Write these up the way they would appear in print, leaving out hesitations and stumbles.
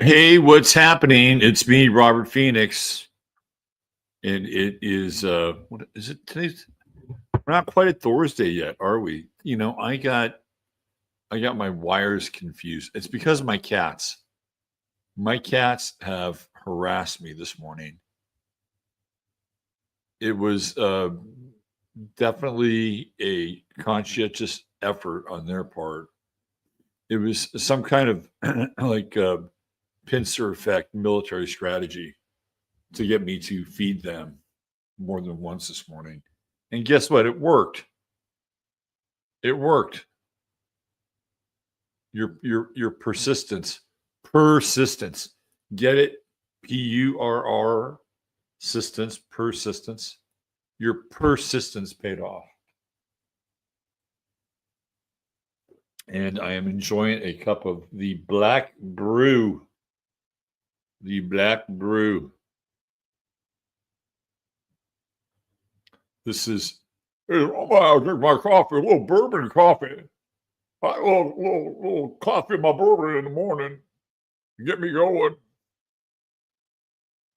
Hey, what's happening? It's me, Robert Phoenix, and it is what is it today's? We're not quite at Thursday yet, are we? I got my wires confused. It's because of my cats. My cats have harassed me this morning. It was definitely a conscientious effort on their part. It was some kind of like pincer effect military strategy to get me to feed them more than once this morning. And guess what? It worked. It worked. Your persistence. Persistence. Get it? PURR persistence. Your persistence paid off. And I am enjoying a cup of the black brew. The black brew. This is, I'll drink my coffee, a little bourbon coffee. A little coffee in my bourbon in the morning. Get me going.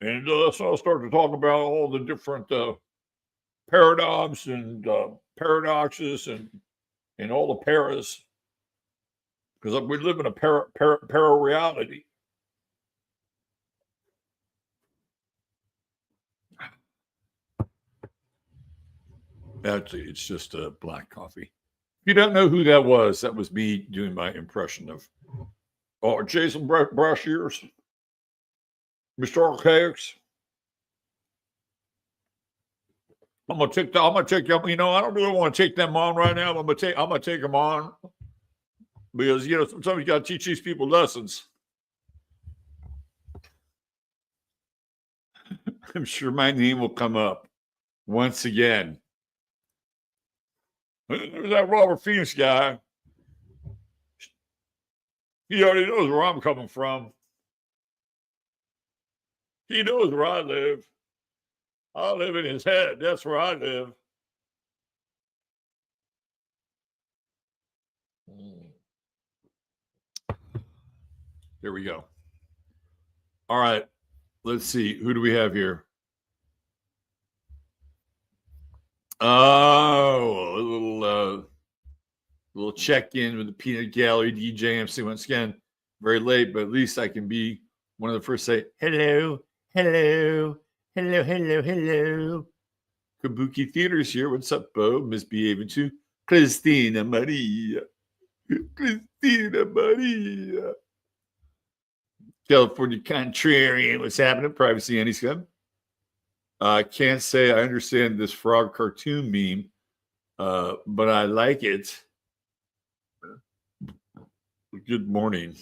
And so I'll start to talk about all the different paradigms and paradoxes and all the paras. Because we live in a para reality. Actually, it's just a black coffee. If you don't know who that was me doing my impression of Jason Brashears, Mr. Archaics. I'm gonna take them. I don't really want to take them on right now. I'm gonna take them on because sometimes you got to teach these people lessons. I'm sure my name will come up once again. There's that Robert Phoenix guy. He already knows where I'm coming from. He knows where I live. I live in his head. That's where I live. There we go. All right. Let's see. Who do we have here? Oh, a little check-in with the Peanut Gallery DJMC once again. Very late, but at least I can be one of the first to say hello, hello, hello, hello, hello. Kabuki Theater's here. What's up, Bo? Misbehaving too. Christina Maria. Christina Maria. California Contrarian. What's happening? Privacy Anti-Scum. I can't say I understand this frog cartoon meme, but I like it. Good morning.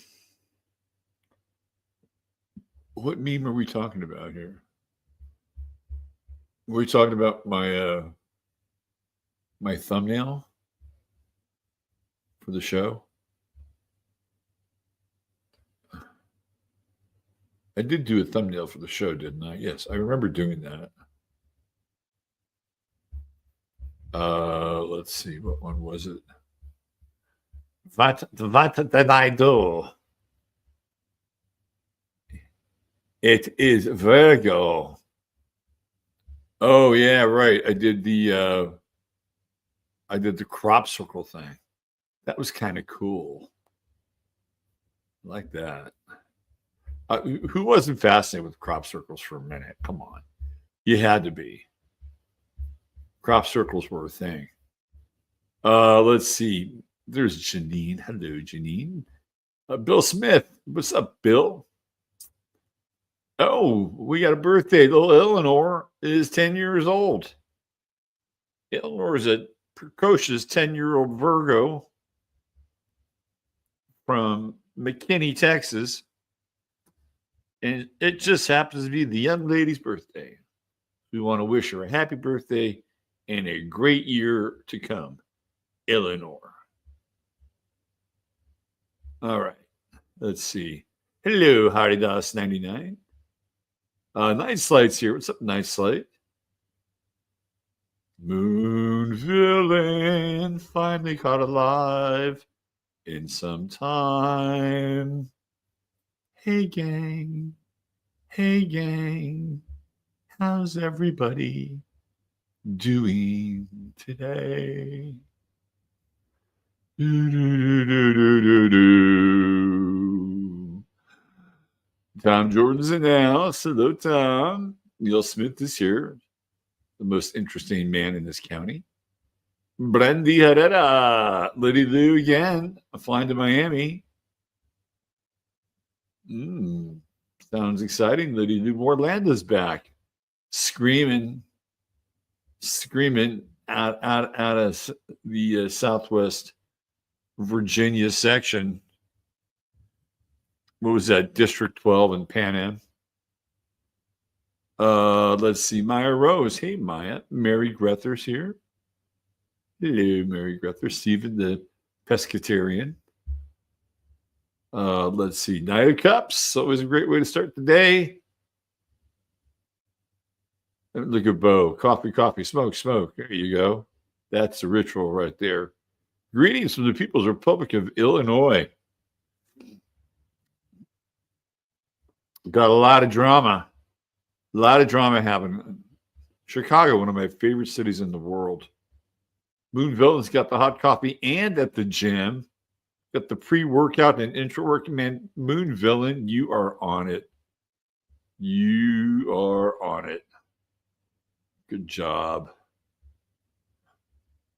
What meme are we talking about here? Were we talking about my my thumbnail for the show? I did do a thumbnail for the show, didn't I? Yes, I remember doing that. Let's see, what one was it? What did I do? It is Virgo. Oh yeah, right. I did the crop circle thing. That was kind of cool. I like that. Who wasn't fascinated with crop circles for a minute? Come on. You had to be. Crop circles were a thing. Let's see. There's Janine. Hello, Janine. Bill Smith. What's up, Bill? Oh, we got a birthday. Little Eleanor is 10 years old. Eleanor is a precocious 10-year-old Virgo from McKinney, Texas. And it just happens to be the young lady's birthday. We want to wish her a happy birthday and a great year to come, Eleanor. All right. Let's see. Hello, Haridas99. Night Slight's here. What's up, Night Slight? Moon villain finally caught alive in some time. Hey, gang. Hey, gang. How's everybody doing today? Do, do, do, do, do, do. Tom Jordan's in the house. Hello, Tom. Neil Smith is here, the most interesting man in this county. Brandy Herrera, Liddy Lou again, flying to Miami. Sounds exciting. Liddy Lou Orlando's back, screaming out of the Southwest Virginia section. What was that? District 12 in Pan Am. Let's see. Maya Rose. Hey, Maya. Mary Grether's here. Hello, Mary Grether. Stephen, the pescatarian. Let's see. Night of Cups. Always a great way to start the day. Look at Bo. Coffee, coffee, smoke, smoke. There you go. That's the ritual right there. Greetings from the People's Republic of Illinois. Got a lot of drama. A lot of drama happening. Chicago, one of my favorite cities in the world. Moon Villain's got the hot coffee and at the gym. Got the pre-workout and intra-workout. Man, Moon Villain, you are on it. You are on it. Good job.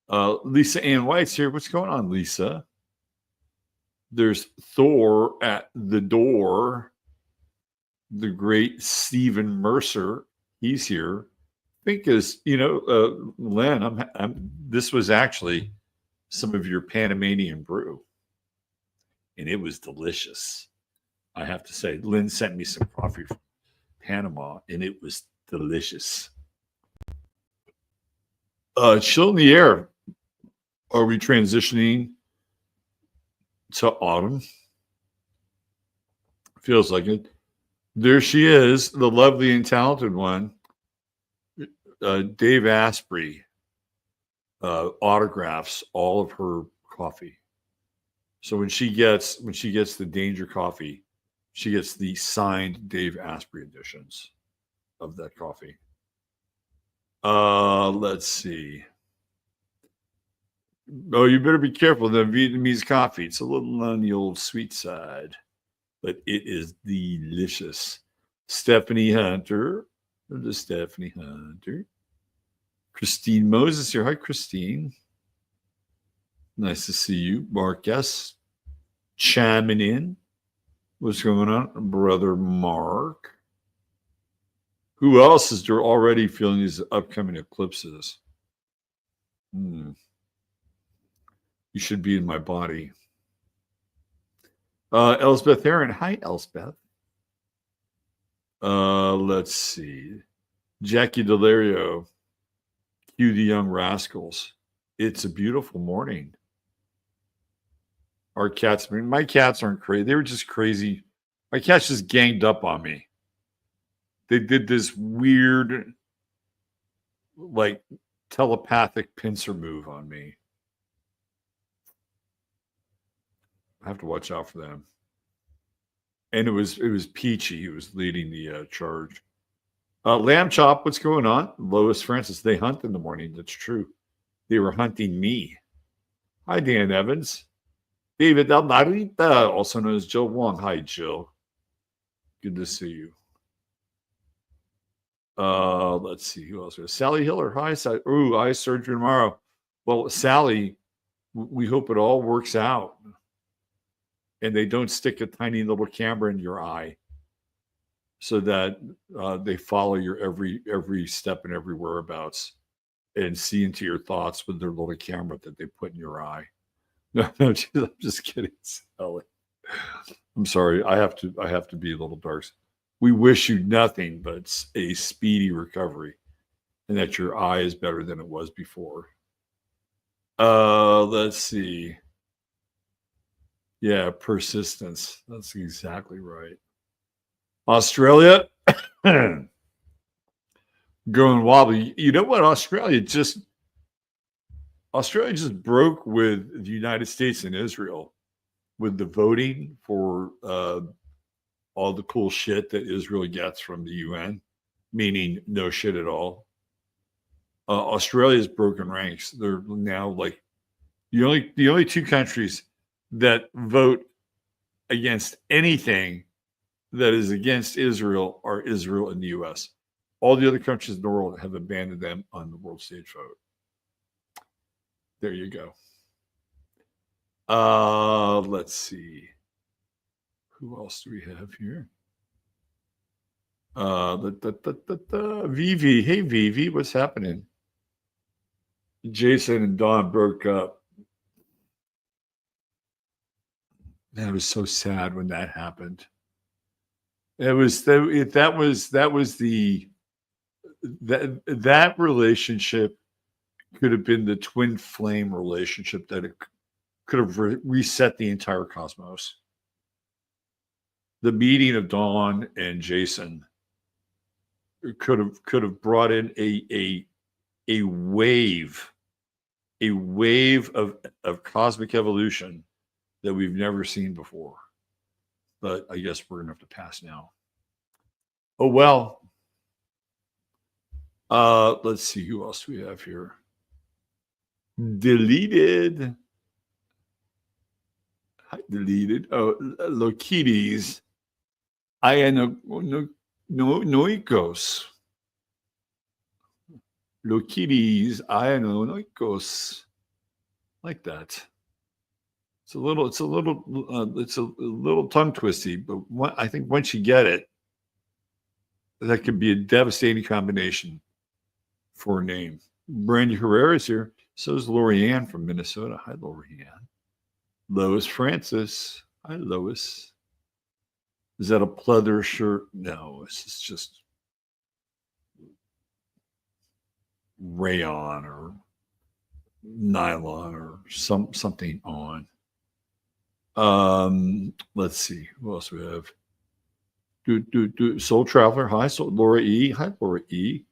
Lisa Ann White's here. What's going on, Lisa? There's Thor at the door. The great Stephen Mercer. He's here. I think is, Len, this was actually some of your Panamanian brew. And it was delicious. I have to say, Lynn sent me some coffee from Panama, and it was delicious. Chill in the air. Are we transitioning to autumn? Feels like it. There she is, the lovely and talented one. Dave Asprey autographs all of her coffee. So when she gets the Danger coffee, she gets the signed Dave Asprey editions of that coffee. Let's see. Oh, you better be careful of the Vietnamese coffee. It's a little on the old sweet side, but it is delicious. Stephanie Hunter. There's Stephanie Hunter. Christine Moses here. Hi, Christine. Nice to see you. Marcus chiming in. What's going on? Brother Mark. Who else is there already feeling these upcoming eclipses? You should be in my body. Elspeth Aaron. Hi, Elspeth. Let's see. Jackie Delario. Cue the Young Rascals. It's a beautiful morning. Our cats, my cats aren't crazy. They were just crazy. My cats just ganged up on me. They did this weird, like, telepathic pincer move on me. I have to watch out for them. And it was Peachy who was leading the charge. Lamb Chop, what's going on? Lois Francis, they hunt in the morning. That's true. They were hunting me. Hi, Dan Evans. David Almarita, also known as Jill Wong. Hi, Jill. Good to see you. Let's see who else. Sally Hiller. Hi, Sally. Ooh, eye surgery tomorrow. Well, Sally, we hope it all works out. And they don't stick a tiny little camera in your eye so that they follow your every step and every whereabouts and see into your thoughts with their little camera that they put in your eye. No, I'm just kidding, Sally. I'm sorry. I have to be a little dark. We wish you nothing but a speedy recovery and that your eye is better than it was before. Let's see. Yeah, persistence. That's exactly right. Australia going wobbly. You know what? Australia just broke with the United States and Israel with the voting for all the cool shit that Israel gets from the UN, meaning no shit at all. Australia's broken ranks. They're now like the only two countries that vote against anything that is against Israel are Israel and the US. All the other countries in the world have abandoned them on the world stage vote. There you go. Let's see. Who else do we have here? Vivi. Hey, Vivi, what's happening? Jason and Dawn broke up. That was so sad when that happened. It was that relationship could have been the twin flame relationship that it could have reset the entire cosmos. The meeting of Dawn and Jason could have brought in a wave of cosmic evolution that we've never seen before. But I guess we're gonna have to pass now. Oh well. Let's see who else we have here. Deleted. Oh, Lokides. Ianoikos. Lokides. Ianoikos. Like that. It's a little tongue twisty, but I think once you get it, that could be a devastating combination for a name. Brandy Herrera's here. So is Lorianne from Minnesota. Hi, Lorianne. Lois Francis. Hi, Lois. Is that a pleather shirt? No, it's just rayon or nylon or something on. Let's see. Who else we have? Soul Traveler. Hi, Laura E. Hi, Laura E.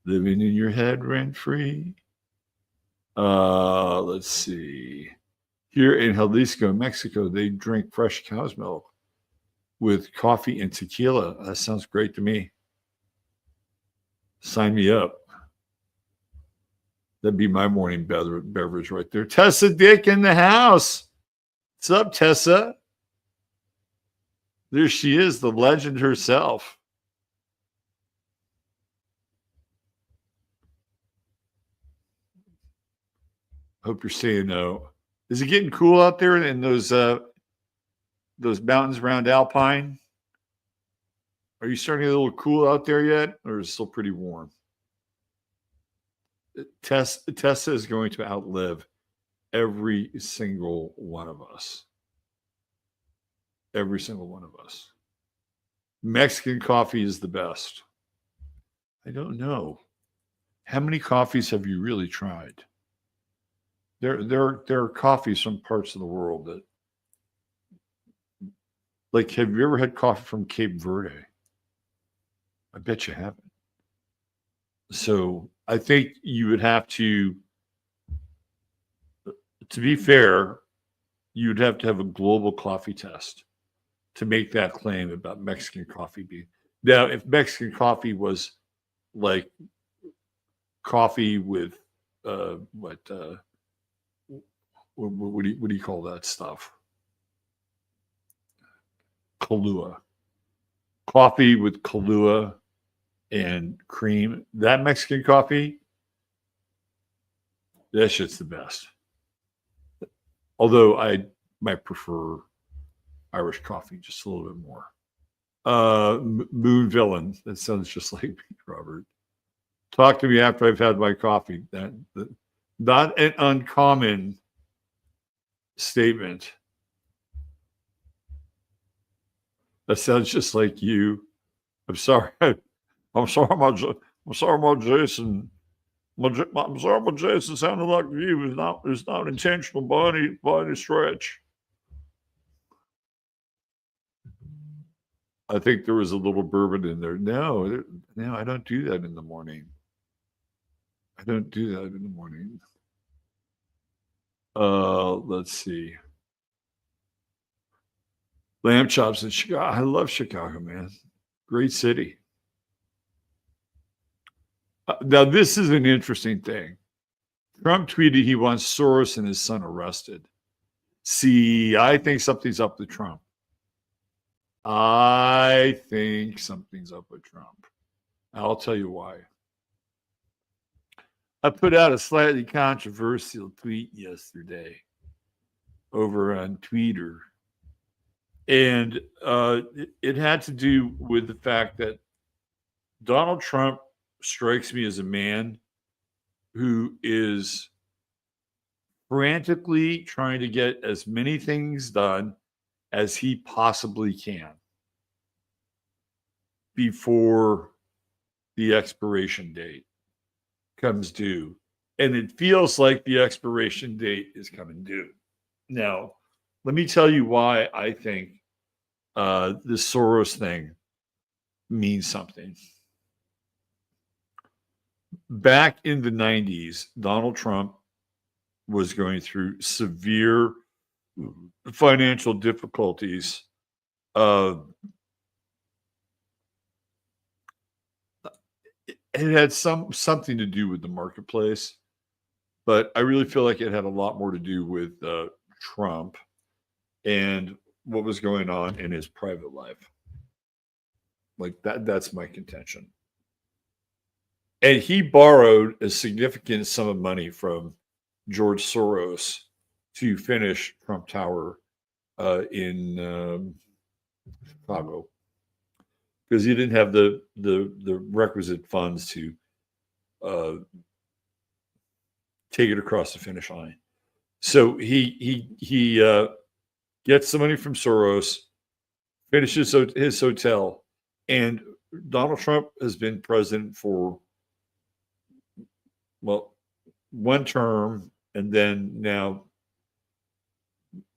Living in your head rent free. Let's see. Here in Jalisco, Mexico, they drink fresh cow's milk with coffee and tequila. That sounds great to me. Sign me up. That'd be my morning beverage right there. Tessa Dick in the house. What's up, Tessa? There she is, the legend herself. Hope you're saying no. Is it getting cool out there in those mountains around Alpine? Are you starting to get a little cool out there yet, or is it still pretty warm? Tessa is going to outlive every single one of us. Every single one of us. Mexican coffee is the best. I don't know. How many coffees have you really tried? There are coffees from parts of the world that, like, have you ever had coffee from Cape Verde? I bet you haven't. So I think you would have to be fair, you'd have to have a global coffee test to make that claim about Mexican coffee being. Now, if Mexican coffee was like coffee with what do you call that stuff? Kahlua. Coffee with Kahlua and cream. That Mexican coffee, that shit's the best. Although I might prefer Irish coffee just a little bit more. Moon Villain. That sounds just like me, Robert. Talk to me after I've had my coffee. That not an uncommon statement. That sounds just like you. I'm sorry. I'm sorry about Jason. I'm sorry about Jason sounding like you. It's not intentional by any stretch. I think there was a little bourbon in there. No, I don't do that in the morning. I don't do that in the morning. Let's see. Lamb chops in Chicago. I love Chicago, man. Great city. Now, this is an interesting thing. Trump tweeted he wants Soros and his son arrested. See, I think something's up with Trump. I think something's up with Trump. I'll tell you why. I put out a slightly controversial tweet yesterday over on Twitter. And it had to do with the fact that Donald Trump strikes me as a man who is frantically trying to get as many things done as he possibly can before the expiration date comes due. And it feels like the expiration date is coming due. Now, let me tell you why I think this Soros thing means something. Back in the 90s, Donald Trump was going through severe financial difficulties. It had something to do with the marketplace, but I really feel like it had a lot more to do with Trump and what was going on in his private life. Like that's my contention. And he borrowed a significant sum of money from George Soros to finish Trump Tower in Chicago, because he didn't have the requisite funds to take it across the finish line. So he gets the money from Soros, finishes his hotel, and Donald Trump has been president for, well, one term, and then now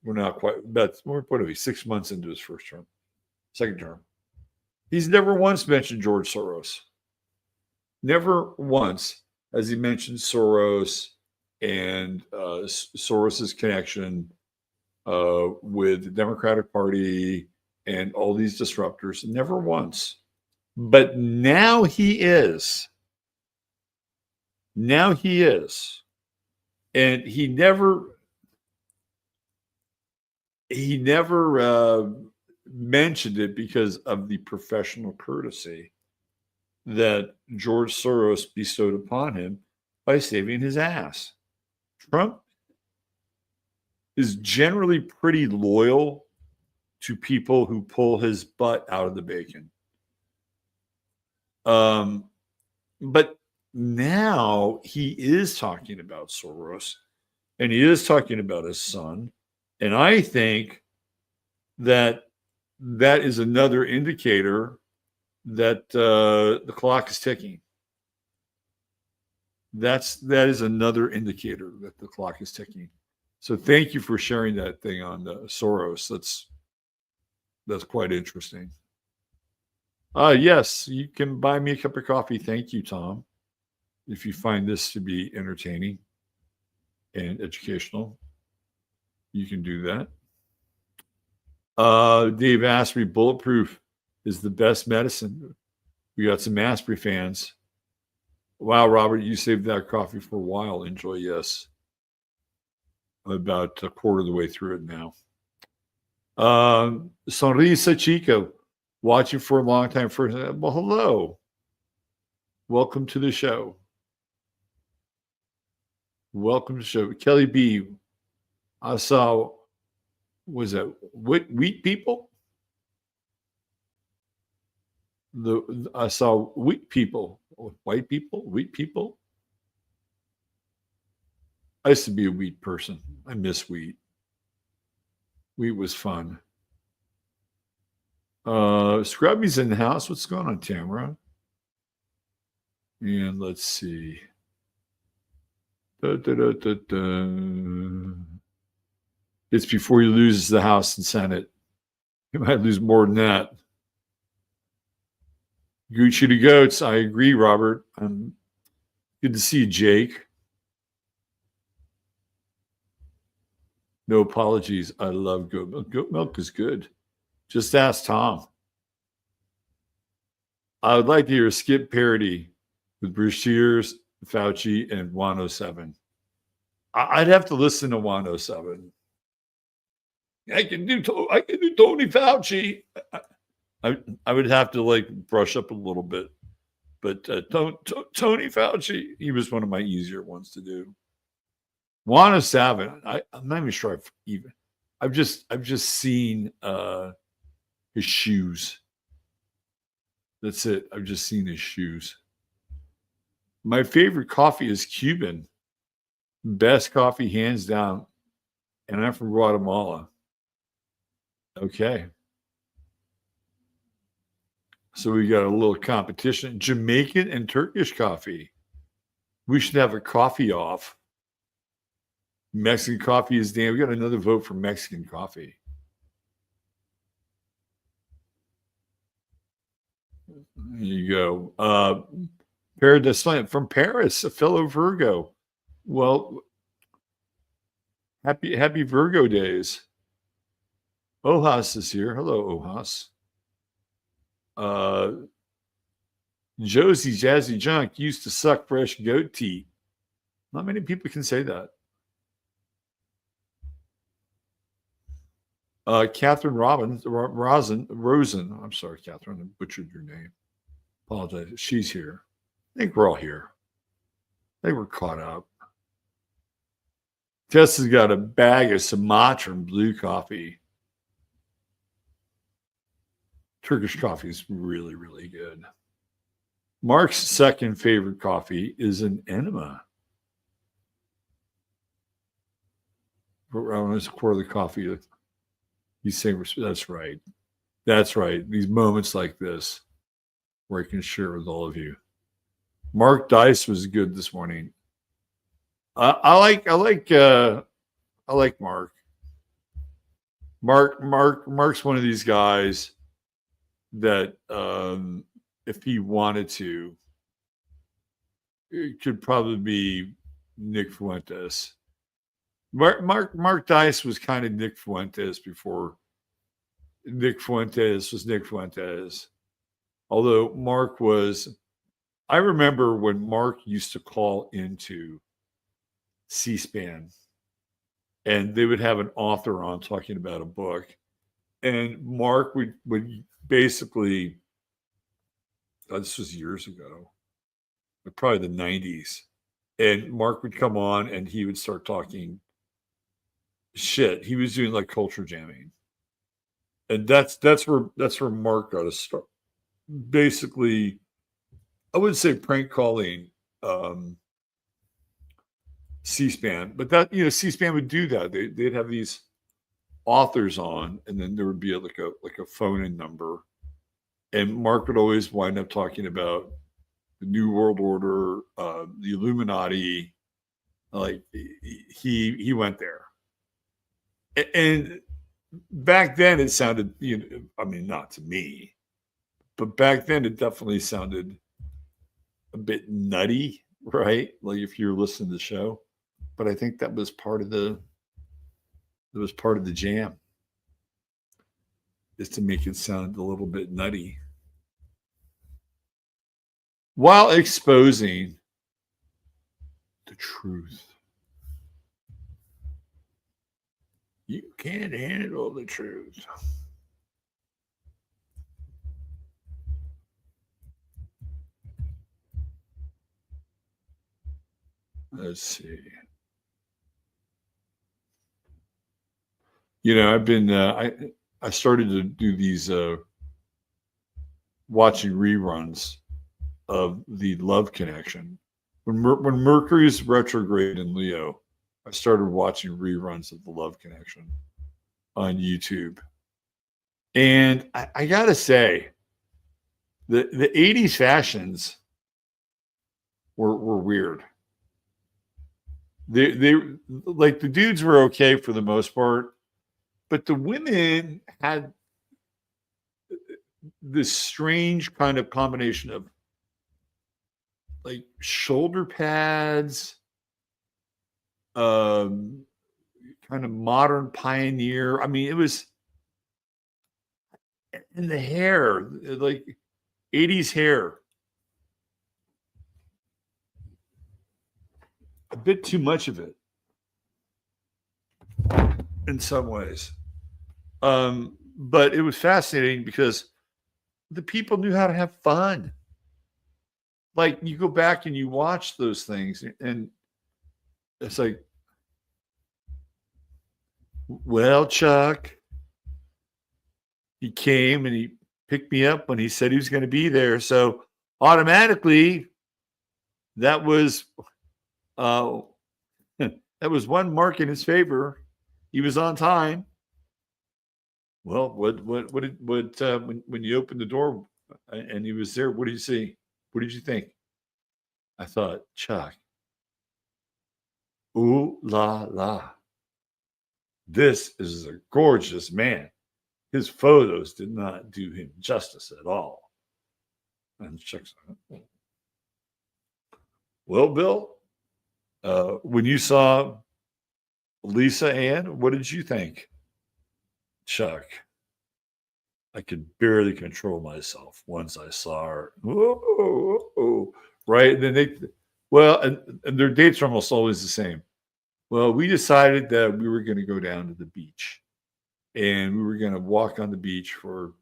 we're not quite, but what are we, 6 months into his second term. He's never once mentioned George Soros. Never once has he mentioned Soros and Soros's connection with the Democratic Party and all these disruptors. Never once. But now he is. Now he is. And he never mentioned it because of the professional courtesy that George Soros bestowed upon him by saving his ass. Trump is generally pretty loyal to people who pull his butt out of the bacon. But now he is talking about Soros, and he is talking about his son. And I think that is another indicator that the clock is ticking. That is another indicator that the clock is ticking. So thank you for sharing that thing on Soros. That's quite interesting. Yes, you can buy me a cup of coffee. Thank you, Tom. If you find this to be entertaining and educational, you can do that. Dave Asprey, bulletproof is the best medicine. We got some Asprey fans. Wow, Robert, you saved that coffee for a while. Enjoy, yes. I'm about a quarter of the way through it now. Sonrisa Chico, watching for a long time. Well, hello. Welcome to the show. Welcome to the show. Kelly B, I saw, was that wheat people? I saw wheat people, white people, wheat people. I used to be a wheat person. I miss wheat. Wheat was fun. Scrubby's in the house. What's going on, Tamara? And let's see. It's before he loses the House and Senate. He might lose more than that. Gucci to goats. I agree, Robert. Good to see you, Jake. No apologies. I love goat milk. Goat milk is good. Just ask Tom. I would like to hear a skip parody with Bruce Shears, Fauci, and 107. I'd have to listen to 107. I can do Tony Fauci. I would have to like brush up a little bit, but Tony Fauci, he was one of my easier ones to do. 107. I'm not even sure I've just seen his shoes. That's it. I've just seen his shoes. My favorite coffee is Cuban. Best coffee, hands down. And I'm from Guatemala. Okay. So we got a little competition. Jamaican and Turkish coffee. We should have a coffee off. Mexican coffee is damn. We got another vote for Mexican coffee. There you go. Paradise Slant from Paris, a fellow Virgo. Well, happy Virgo days. Ohas is here. Hello, Ohas. Josie Jazzy Junk used to suck fresh goat tea. Not many people can say that. Catherine Rosen. I'm sorry, Catherine. I butchered your name. Apologize. She's here. I think we're all here. I think we're caught up. Tess has got a bag of Sumatran blue coffee. Turkish coffee is really, really good. Mark's second favorite coffee is an enema. Around this quarter of the coffee, he's saying, that's right. That's right. These moments like this where I can share with all of you. Mark Dice was good this morning. I like Mark. Mark's one of these guys that if he wanted to, it could probably be Nick Fuentes. Mark Dice was kind of Nick Fuentes before Nick Fuentes was Nick Fuentes. Although Mark was, I remember when Mark used to call into C-SPAN and they would have an author on talking about a book. And Mark would basically, this was years ago, probably the 90s. And Mark would come on and he would start talking shit. He was doing like culture jamming. And that's where Mark got to start. Basically, I wouldn't say prank calling C-SPAN, but that, C-SPAN would do that. They'd have these authors on, and then there would be like a phone-in number, and Mark would always wind up talking about the New World Order, the Illuminati. Like he went there, and back then it sounded, I mean, not to me, but back then it definitely sounded a bit nutty, right? Like if you're listening to the show. But I think that was part of the jam, is to make it sound a little bit nutty while exposing the truth. You can't handle the truth. Let's see. I've been I started to do these watching reruns of the Love Connection. When Mercury's retrograde in Leo, I started watching reruns of the Love Connection on YouTube. And I gotta say, the 80s fashions were weird. They like, the dudes were okay for the most part, but the women had this strange kind of combination of like shoulder pads, kind of modern pioneer. I mean, And the hair, like 80s hair. A bit too much of it in some ways. But it was fascinating because the people knew how to have fun. Like you go back and you watch those things and it's like, well, Chuck, he came and he picked me up when he said he was going to be there. So automatically that was that was one mark in his favor. He was on time. Well, when you opened the door and he was there, what did you see? What did you think? I thought, Chuck, ooh la la. This is a gorgeous man. His photos did not do him justice at all. And Chuck's like, well, Bill, when you saw Lisa Ann, what did you think? Chuck, I could barely control myself once I saw her. Whoa, right? And then and their dates are almost always the same. Well, we decided that we were going to go down to the beach and we were going to walk on the beach for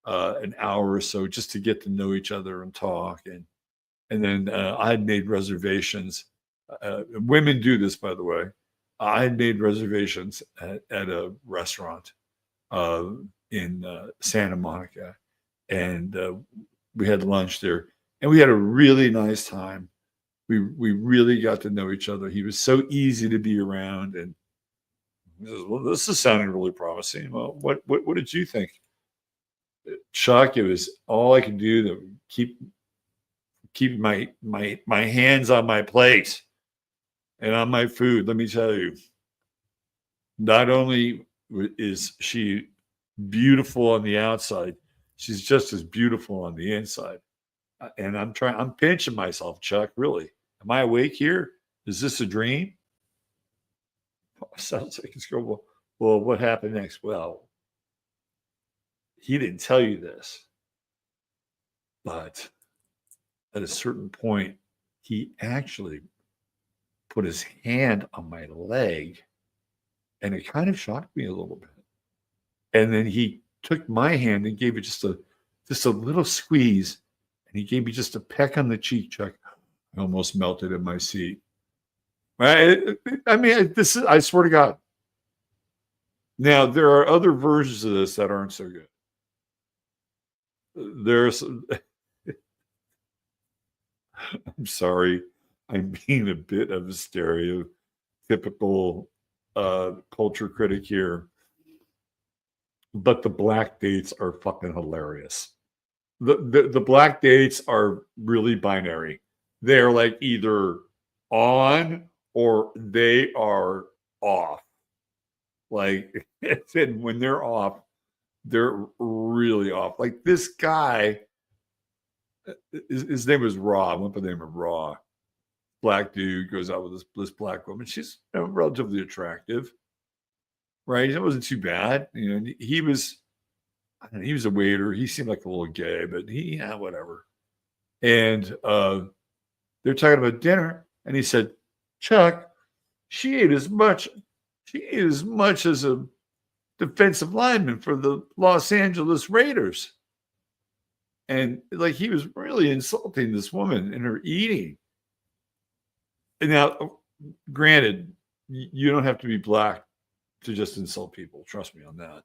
an hour or so just to get to know each other and talk. And then I had made reservations. Women do this, by the way. I had made reservations at a restaurant in Santa Monica, and we had lunch there, and we had a really nice time. We really got to know each other. He was so easy to be around, and well, this is sounding really promising. Well, what did you think, Chuck? It was all I could do to keep my hands on my plate and on my food. Let me tell you, not only is she beautiful on the outside, she's just as beautiful on the inside. And I'm pinching myself, Chuck, really. Am I awake here? Is this a dream? Sounds like it's going, well, what happened next? Well, he didn't tell you this, but at a certain point, he actually put his hand on my leg, and it kind of shocked me a little bit. And then he took my hand and gave it just a little squeeze, and he gave me just a peck on the cheek, Chuck. I almost melted in my seat. Right? I mean, I swear to God. Now, there are other versions of this that aren't so good. There's, I'm sorry, I'm being a bit of a stereotypical culture critic here, but the black dates are fucking hilarious. The black dates are really binary. They're like either on or they are off. Like, and when they're off, they're really off. Like this guy, his name was Raw. I went by the name of Raw. Black dude goes out with this black woman. She's relatively attractive, right? It wasn't too bad. He was a waiter. He seemed like a little gay, but whatever. And they're talking about dinner, and he said, Chuck, she ate as much as a defensive lineman for the Los Angeles Raiders. And like he was really insulting this woman in her eating. And now, granted, you don't have to be black to just insult people. Trust me on that.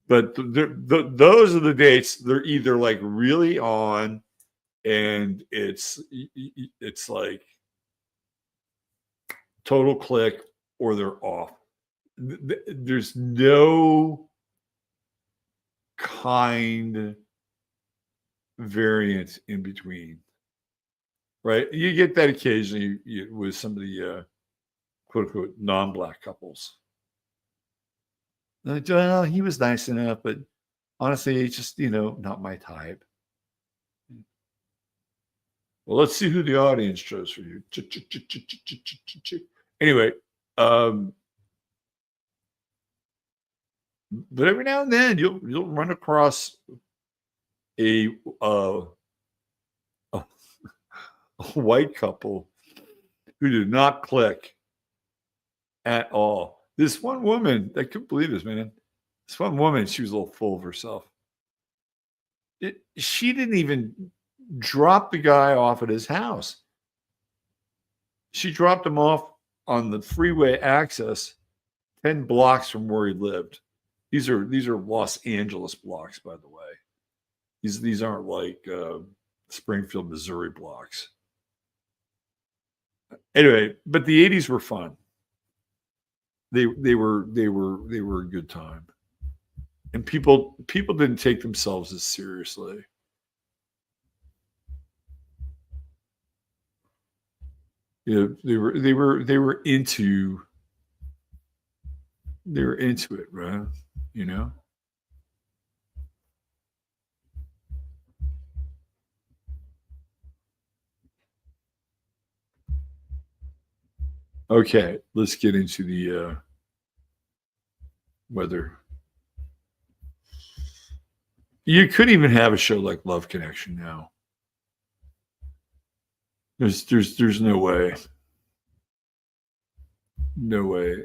But those are the dates. They're either like really on, and it's like total click, or they're off. There's no kind variant in between, right? You get that occasionally with some of the quote unquote non-black couples. Like, well, he was nice enough, but honestly, it's just not my type. Well, let's see who the audience chose for you. Anyway, But every now and then you'll run across a uh, a, a white couple who did not click at all. This one woman, I couldn't believe this, man. This one woman, she was a little full of herself. She didn't even drop the guy off at his house. She dropped him off on the freeway access 10 blocks from where he lived. These are Los Angeles blocks, by the way. These aren't like Springfield, Missouri blocks. Anyway, but the 80s were fun. They were a good time. And people didn't take themselves as seriously. You know, they were into it, right? You know? Okay, let's get into the weather. You couldn't even have a show like Love Connection now. There's no way. No way.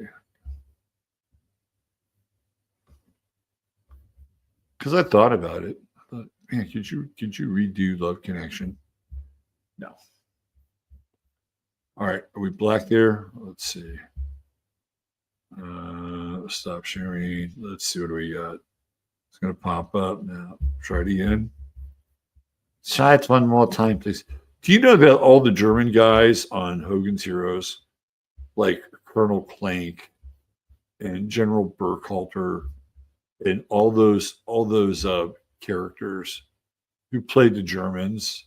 Because I thought about it. I thought, man, could you redo Love Connection? No. All right, are we black there? Let's see. Stop sharing. Let's see what do we got. It's gonna pop up now. Try it again. Try it one more time, please. Do you know that all the German guys on Hogan's Heroes, like Colonel Plank and General Burkhalter, and all those characters who played the Germans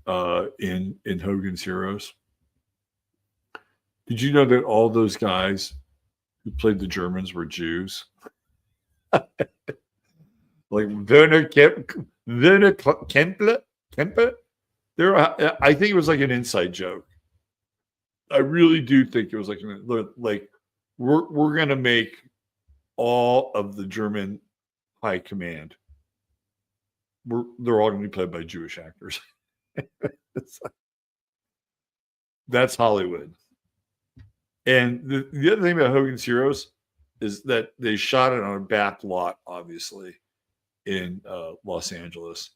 in Hogan's Heroes? Did you know that all those guys who played the Germans were Jews? Like Werner Kemper. There, I think it was like an inside joke. I really do think it was like we're gonna make all of the German high command. They're all going to be played by Jewish actors. That's Hollywood. And the other thing about Hogan's Heroes is that they shot it on a back lot, obviously, in Los Angeles.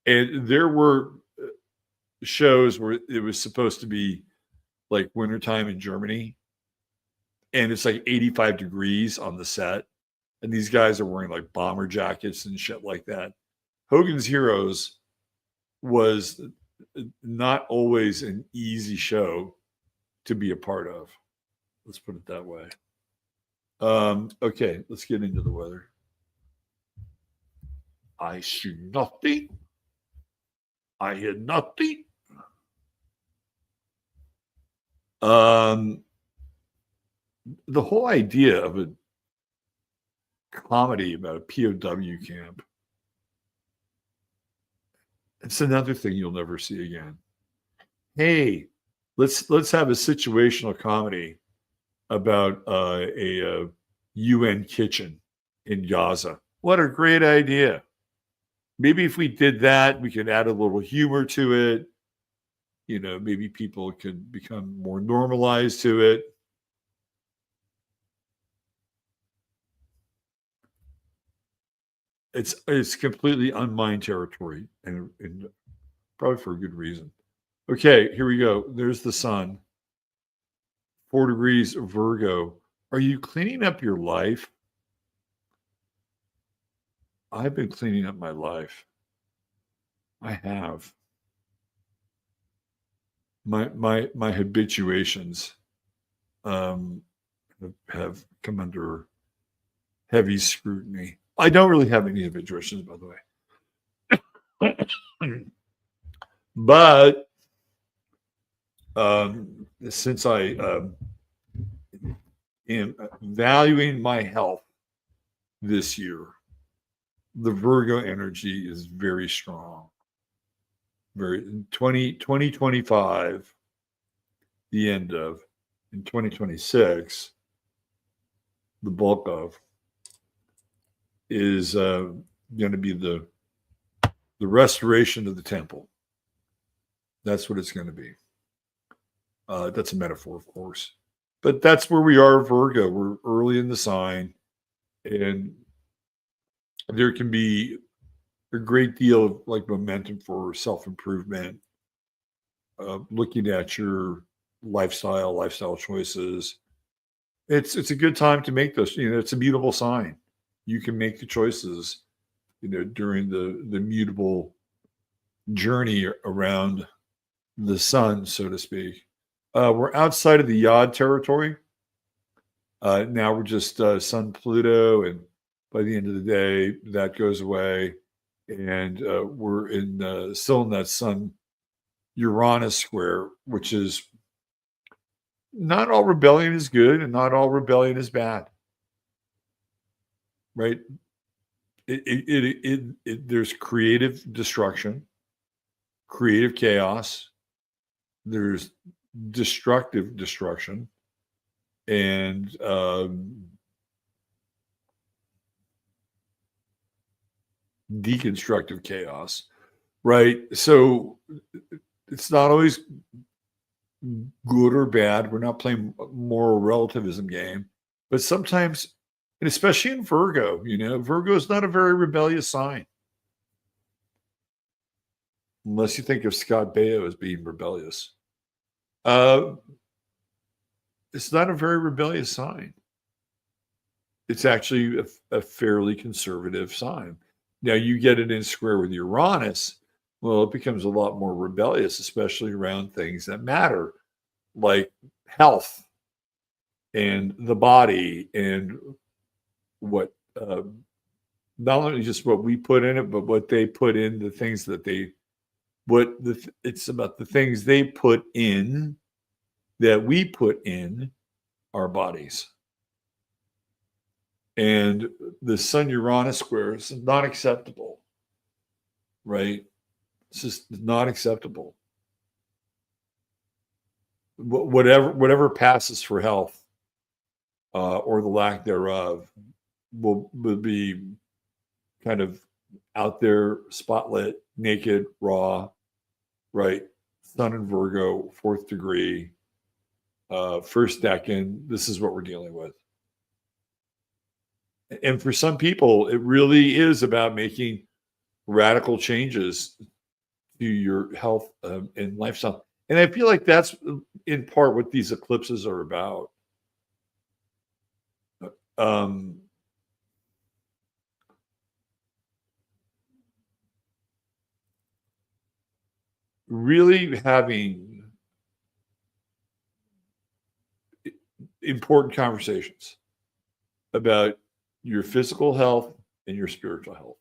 And there were shows where it was supposed to be like wintertime in Germany. And it's like 85 degrees on the set. And these guys are wearing like bomber jackets and shit like that. Hogan's Heroes was not always an easy show to be a part of. Let's put it that way. Okay, let's get into the weather. I see nothing. I hear nothing. The whole idea of a comedy about a POW camp, it's another thing you'll never see again. Hey, let's have a situational comedy about a UN kitchen in Gaza. What a great idea. Maybe if we did that, we could add a little humor to it. You know, maybe people could become more normalized to it. It's completely unmined territory, and probably for a good reason. Okay, here we go. There's the sun. 4 degrees Virgo. Are you cleaning up your life? I've been cleaning up my life. I have. My habituations have come under heavy scrutiny. I don't really have any habituations, by the way. But since I am valuing my health this year, the Virgo energy is very strong. Very 2025, the end of, in 2026, the bulk of. is going to be the restoration of the temple. That's what it's going to be. That's a metaphor, of course. But that's where we are, Virgo. We're early in the sign, and there can be a great deal of like momentum for self-improvement, looking at your lifestyle choices. It's a good time to make those. It's a mutable sign. You can make the choices, during the mutable journey around the sun, so to speak. We're outside of the Yod territory. Now we're just Sun Pluto, and by the end of the day, that goes away, and we're still in that Sun Uranus square, which is not all rebellion is good, and not all rebellion is bad, right? There's creative destruction, creative chaos. There's destructive destruction, and deconstructive chaos, right? So it's not always good or bad. We're not playing a moral relativism game, but sometimes, and especially in Virgo, Virgo is not a very rebellious sign, unless you think of Scott Baio as being rebellious. It's not a very rebellious sign. It's actually a fairly conservative sign. Now you get it in square with Uranus, well, it becomes a lot more rebellious, especially around things that matter, like health and the body, and what not only just what we put in it, but what they put in, the things that it's about the things they put in that we put in our bodies. And the Sun Uranus square is not acceptable, right? It's just not acceptable. Whatever passes for health, or the lack thereof, will be kind of out there, spotlit, naked, raw, right? Sun in Virgo, 4th degree, first decan. This is what we're dealing with. And for some people, it really is about making radical changes to your health and lifestyle. And I feel like that's in part what these eclipses are about. Really having important conversations about your physical health and your spiritual health,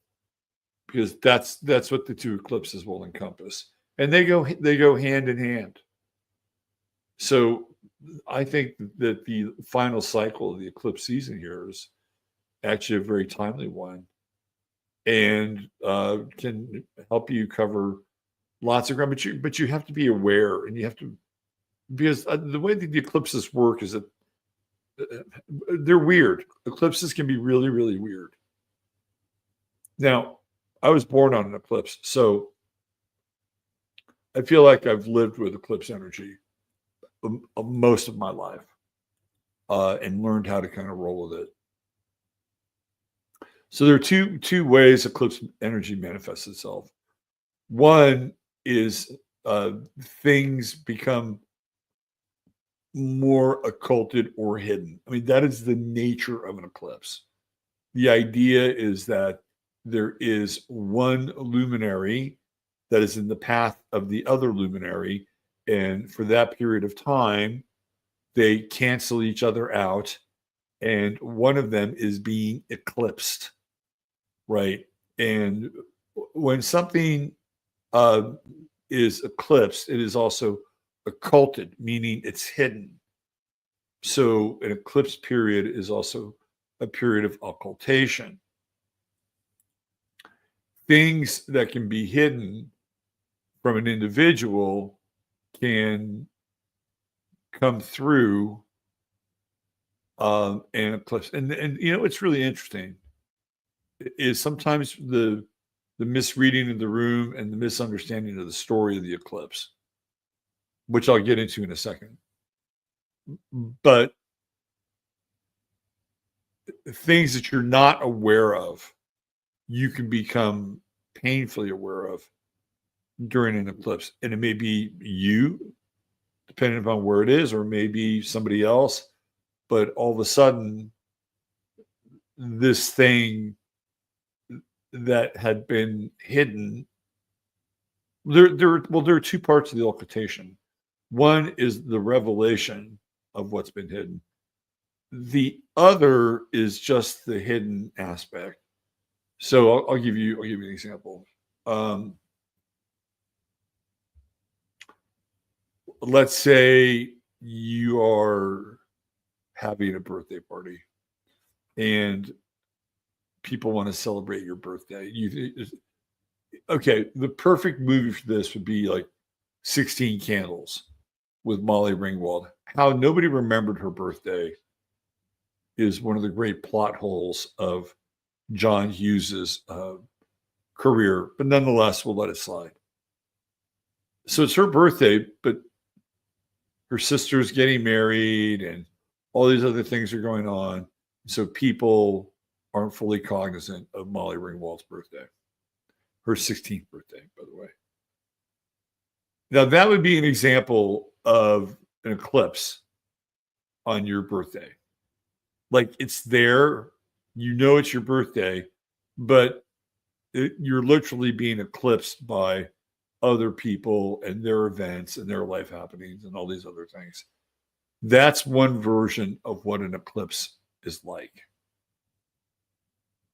because that's what the two eclipses will encompass, and they go hand in hand. So I think that the final cycle of the eclipse season here is actually a very timely one, and can help you cover lots of ground. But you have to be aware, and you have to, because the way that the eclipses work is that they're weird. Eclipses can be really, really weird. Now, I was born on an eclipse, so I feel like I've lived with eclipse energy most of my life, and learned how to kind of roll with it. So there are two ways eclipse energy manifests itself. One is things become more occulted or hidden. I mean, that is the nature of an eclipse. The idea is that there is one luminary that is in the path of the other luminary, and for that period of time, they cancel each other out, and one of them is being eclipsed, right? And when something is eclipsed, it is also occulted, meaning it's hidden. So an eclipse period is also a period of occultation. Things that can be hidden from an individual can come through an eclipse. And it's really interesting. is sometimes the misreading of the room and the misunderstanding of the story of the eclipse, which I'll get into in a second. But things that you're not aware of, you can become painfully aware of during an eclipse. And it may be you, depending upon where it is, or maybe somebody else. But all of a sudden, this thing that had been hidden, there are two parts of the occultation. One is the revelation of what's been hidden. The other is just the hidden aspect. So I'll give you an example. Let's say you are having a birthday party and people want to celebrate your birthday. Okay, the perfect movie for this would be like 16 Candles with Molly Ringwald. How nobody remembered her birthday is one of the great plot holes of John Hughes's career, but nonetheless, we'll let it slide. So it's her birthday, but her sister's getting married and all these other things are going on. So people aren't fully cognizant of Molly Ringwald's birthday, her 16th birthday, by the way. Now, that would be an example of an eclipse on your birthday. Like, it's there, you know it's your birthday, but you're literally being eclipsed by other people and their events and their life happenings and all these other things. That's one version of what an eclipse is like.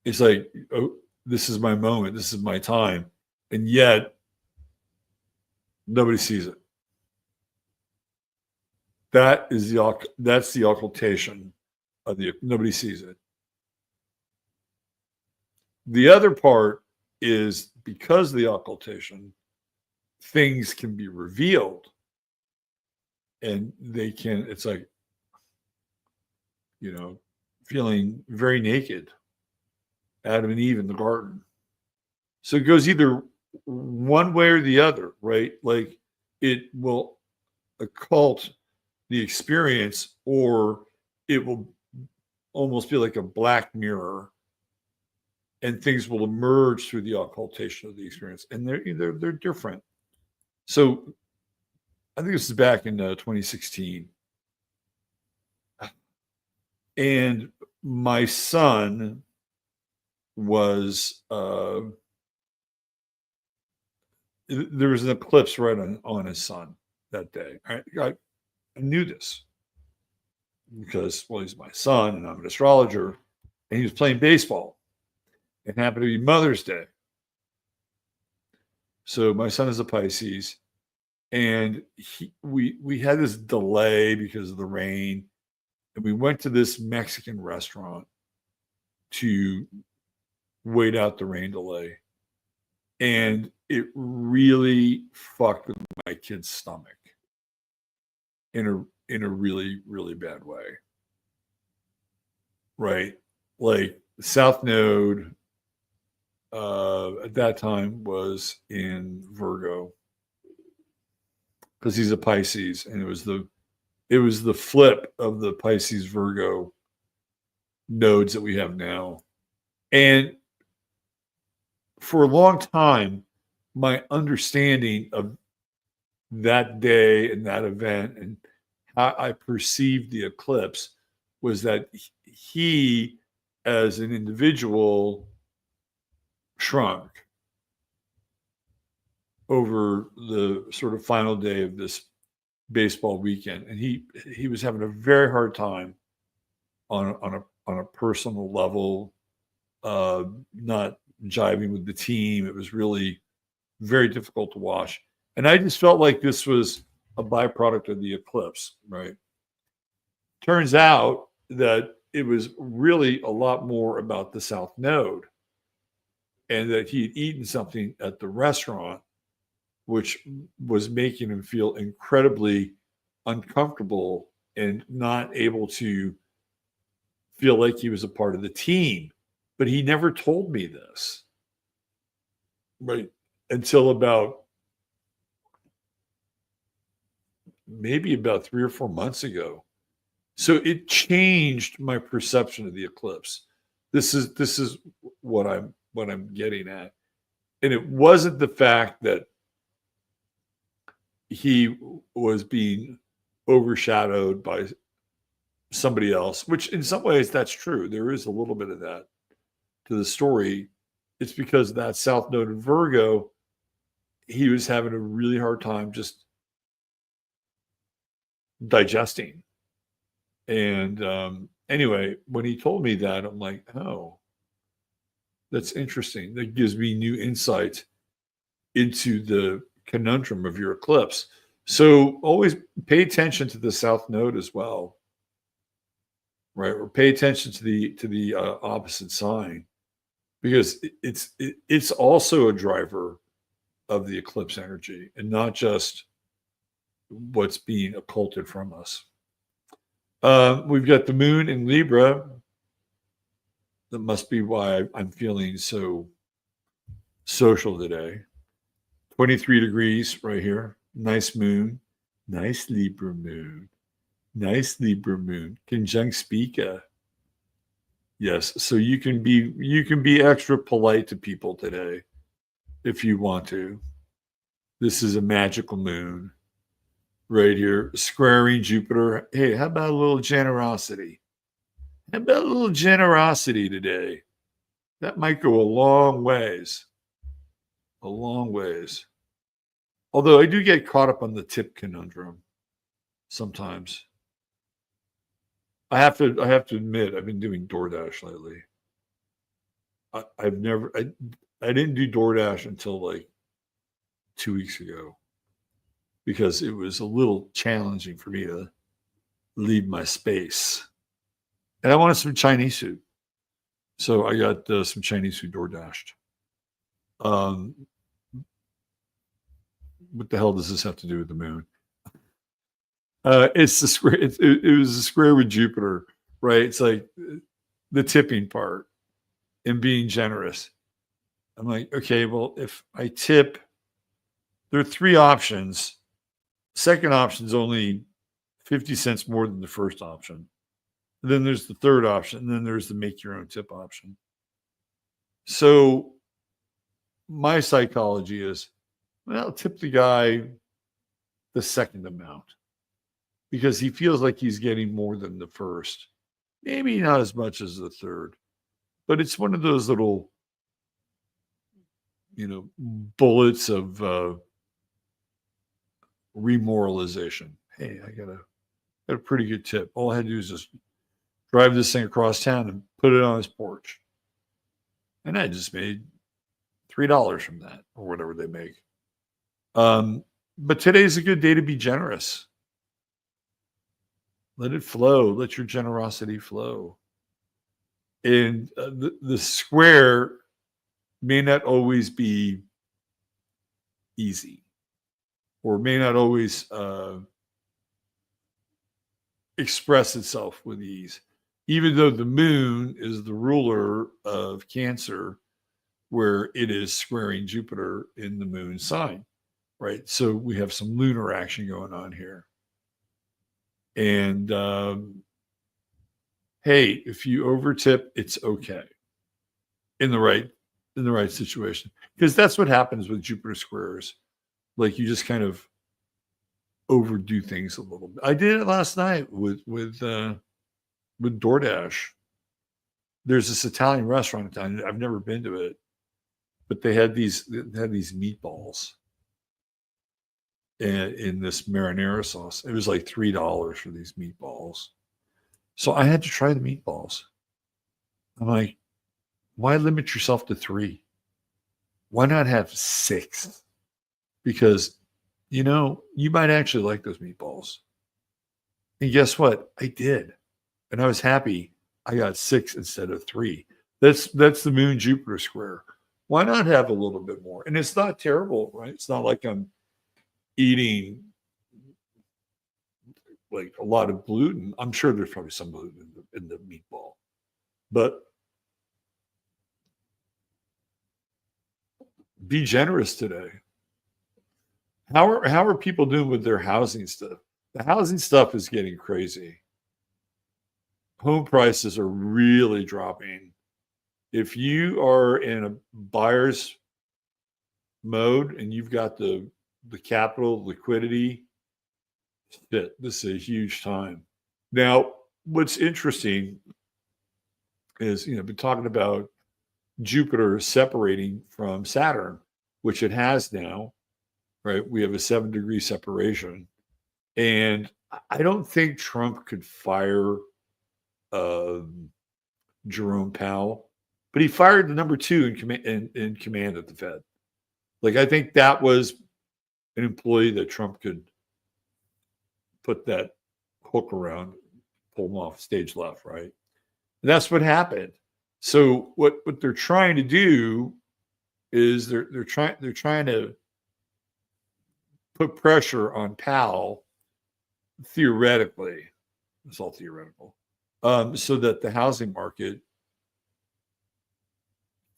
It's like, oh, this is my moment, this is my time, and yet nobody sees it. That's the occultation of nobody sees it. The other part is because of the occultation, things can be revealed, and it's like, feeling very naked, Adam and Eve in the garden. So it goes either one way or the other, right? Like, it will occult the experience, or it will almost be like a black mirror, and things will emerge through the occultation of the experience, and they're different. So I think this is back in 2016, and my son was there was an eclipse right on his sun that day. I knew this because, well, he's my son and I'm an astrologer, and he was playing baseball. It happened to be Mother's Day. So my son is a Pisces, and we had this delay because of the rain, and we went to this Mexican restaurant to wait out the rain delay, and it really fucked with my kid's stomach in a really, really bad way. Right? Like, South Node at that time was in Virgo because he's a Pisces, and it was the flip of the Pisces Virgo nodes that we have now. And for a long time, my understanding of that day and that event and how I perceived the eclipse was that he, as an individual, shrunk over the sort of final day of this baseball weekend, and he was having a very hard time on a personal level, not jiving with the team. It was really very difficult to watch, and I just felt like this was a byproduct of the eclipse. Right? Turns out that it was really a lot more about the South Node, and that he had eaten something at the restaurant which was making him feel incredibly uncomfortable and not able to feel like he was a part of the team But he never told me this, right? Until maybe about 3 or 4 months ago. So it changed my perception of the eclipse. This is what I'm getting at. And it wasn't the fact that he was being overshadowed by somebody else, which in some ways that's true. There is a little bit of that to the story. It's because that South Node in Virgo, he was having a really hard time just digesting. And anyway, when he told me that, I'm like, oh, that's interesting. That gives me new insight into the conundrum of your eclipse. So always pay attention to the South Node as well, right? Or pay attention to the opposite sign, because it's also a driver of the eclipse energy, and not just what's being occulted from us. We've got the moon in Libra. That must be why I'm feeling so social today. 23 degrees right here. Nice moon. Nice Libra moon. Nice Libra moon. Conjunct Spica. Yes, so you can be extra polite to people today if you want to. This is a magical moon right here, squaring Jupiter. Hey, how about a little generosity? How about a little generosity today? That might go a long ways. A long ways. Although I do get caught up on the tip conundrum sometimes. I have to admit, I've been doing DoorDash lately. I didn't do DoorDash until like 2 weeks ago, because it was a little challenging for me to leave my space. And I wanted some Chinese food. So I got some Chinese food DoorDashed. What the hell does this have to do with the moon? It's the square. It was a square with Jupiter, right? It's like the tipping part and being generous. I'm like, okay, well, if I tip, there are 3 options. Second option is only 50 cents more than the first option. And then there's the third option. And then there's the make your own tip option. So my psychology is, well, tip the guy the second amount, because he feels like he's getting more than the first. Maybe not as much as the third, but it's one of those little, bullets of remoralization. Hey, I got a pretty good tip. All I had to do is just drive this thing across town and put it on his porch. And I just made $3 from that, or whatever they make. But today's a good day to be generous. Let it flow. Let your generosity flow. And the square may not always be easy, or may not always express itself with ease, even though the moon is the ruler of Cancer, where it is squaring Jupiter in the moon sign, right? So we have some lunar action going on here. And hey, if you overtip, it's okay in the right situation, because that's what happens with Jupiter squares. Like, you just kind of overdo things a little bit. I did it last night with DoorDash. There's this Italian restaurant in town. I've never been to it, but they had these meatballs in this marinara sauce. It was like $3 for these meatballs. So I had to try the meatballs. I'm like, why limit yourself to 3? Why not have 6? Because, you might actually like those meatballs. And guess what? I did. And I was happy I got 6 instead of 3. That's the moon Jupiter square. Why not have a little bit more? And it's not terrible, right? It's not like I'm eating like a lot of gluten. I'm sure there's probably some gluten in the meatball, but Be generous today. How are people doing with their housing stuff? The housing stuff is getting crazy. Home prices are really dropping. If you are in a buyer's mode and you've got the capital liquidity, shit, this is a huge time. Now, what's interesting is, I've been talking about Jupiter separating from Saturn, which it has now, right? We have a 7-degree separation. And I don't think Trump could fire Jerome Powell, but he fired the number 2 in command at the Fed. Like, I think that was an employee that Trump could put that hook around, pull him off stage left, right? And that's what happened. So what they're trying to do is they're trying to put pressure on Powell, theoretically. It's all theoretical, so that the housing market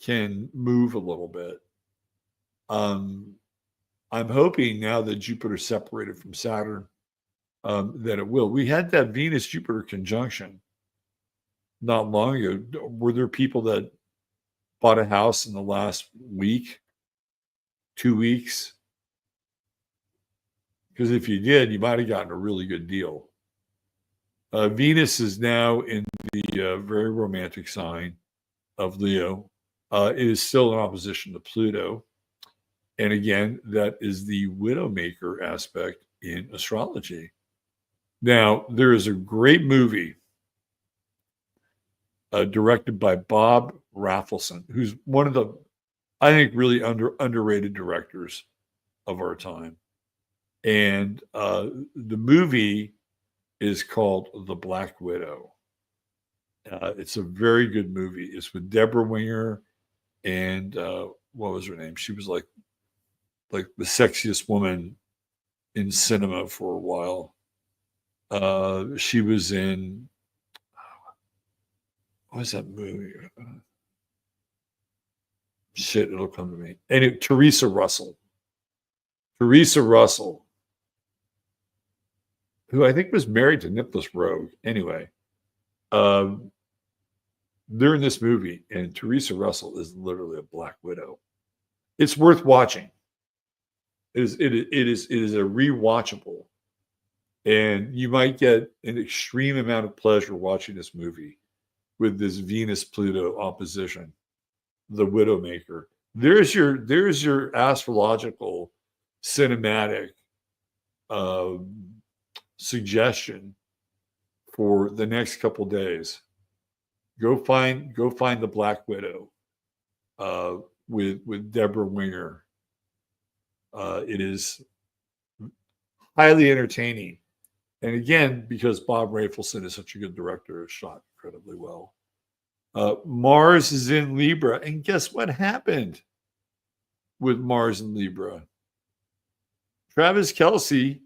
can move a little bit. I'm hoping now that Jupiter separated from Saturn, that it will. We had that Venus-Jupiter conjunction not long ago. Were there people that bought a house in the last week, 2 weeks? Because if you did, you might have gotten a really good deal. Venus is now in the very romantic sign of Leo. It is still in opposition to Pluto. And again, that is the Widowmaker aspect in astrology. Now, there is a great movie directed by Bob Rafelson, who's one of the, I think, really underrated directors of our time. And the movie is called The Black Widow. It's a very good movie. It's with Deborah Winger and what was her name? She was like the sexiest woman in cinema for a while. She was in, what was that movie? Shit, it'll come to me. And Teresa Russell. Teresa Russell, who I think was married to Nicholas Rogue. Anyway, they're in this movie, and Teresa Russell is literally a Black Widow. It's worth watching. It is a rewatchable, and you might get an extreme amount of pleasure watching this movie with this Venus-Pluto opposition, the Widowmaker. There's your astrological cinematic suggestion for the next couple days. Go find the Black Widow with Deborah Winger. It is highly entertaining, and again, because Bob Rafelson is such a good director, it's shot incredibly well. Mars is in Libra, and guess what happened with Mars in Libra? Travis Kelce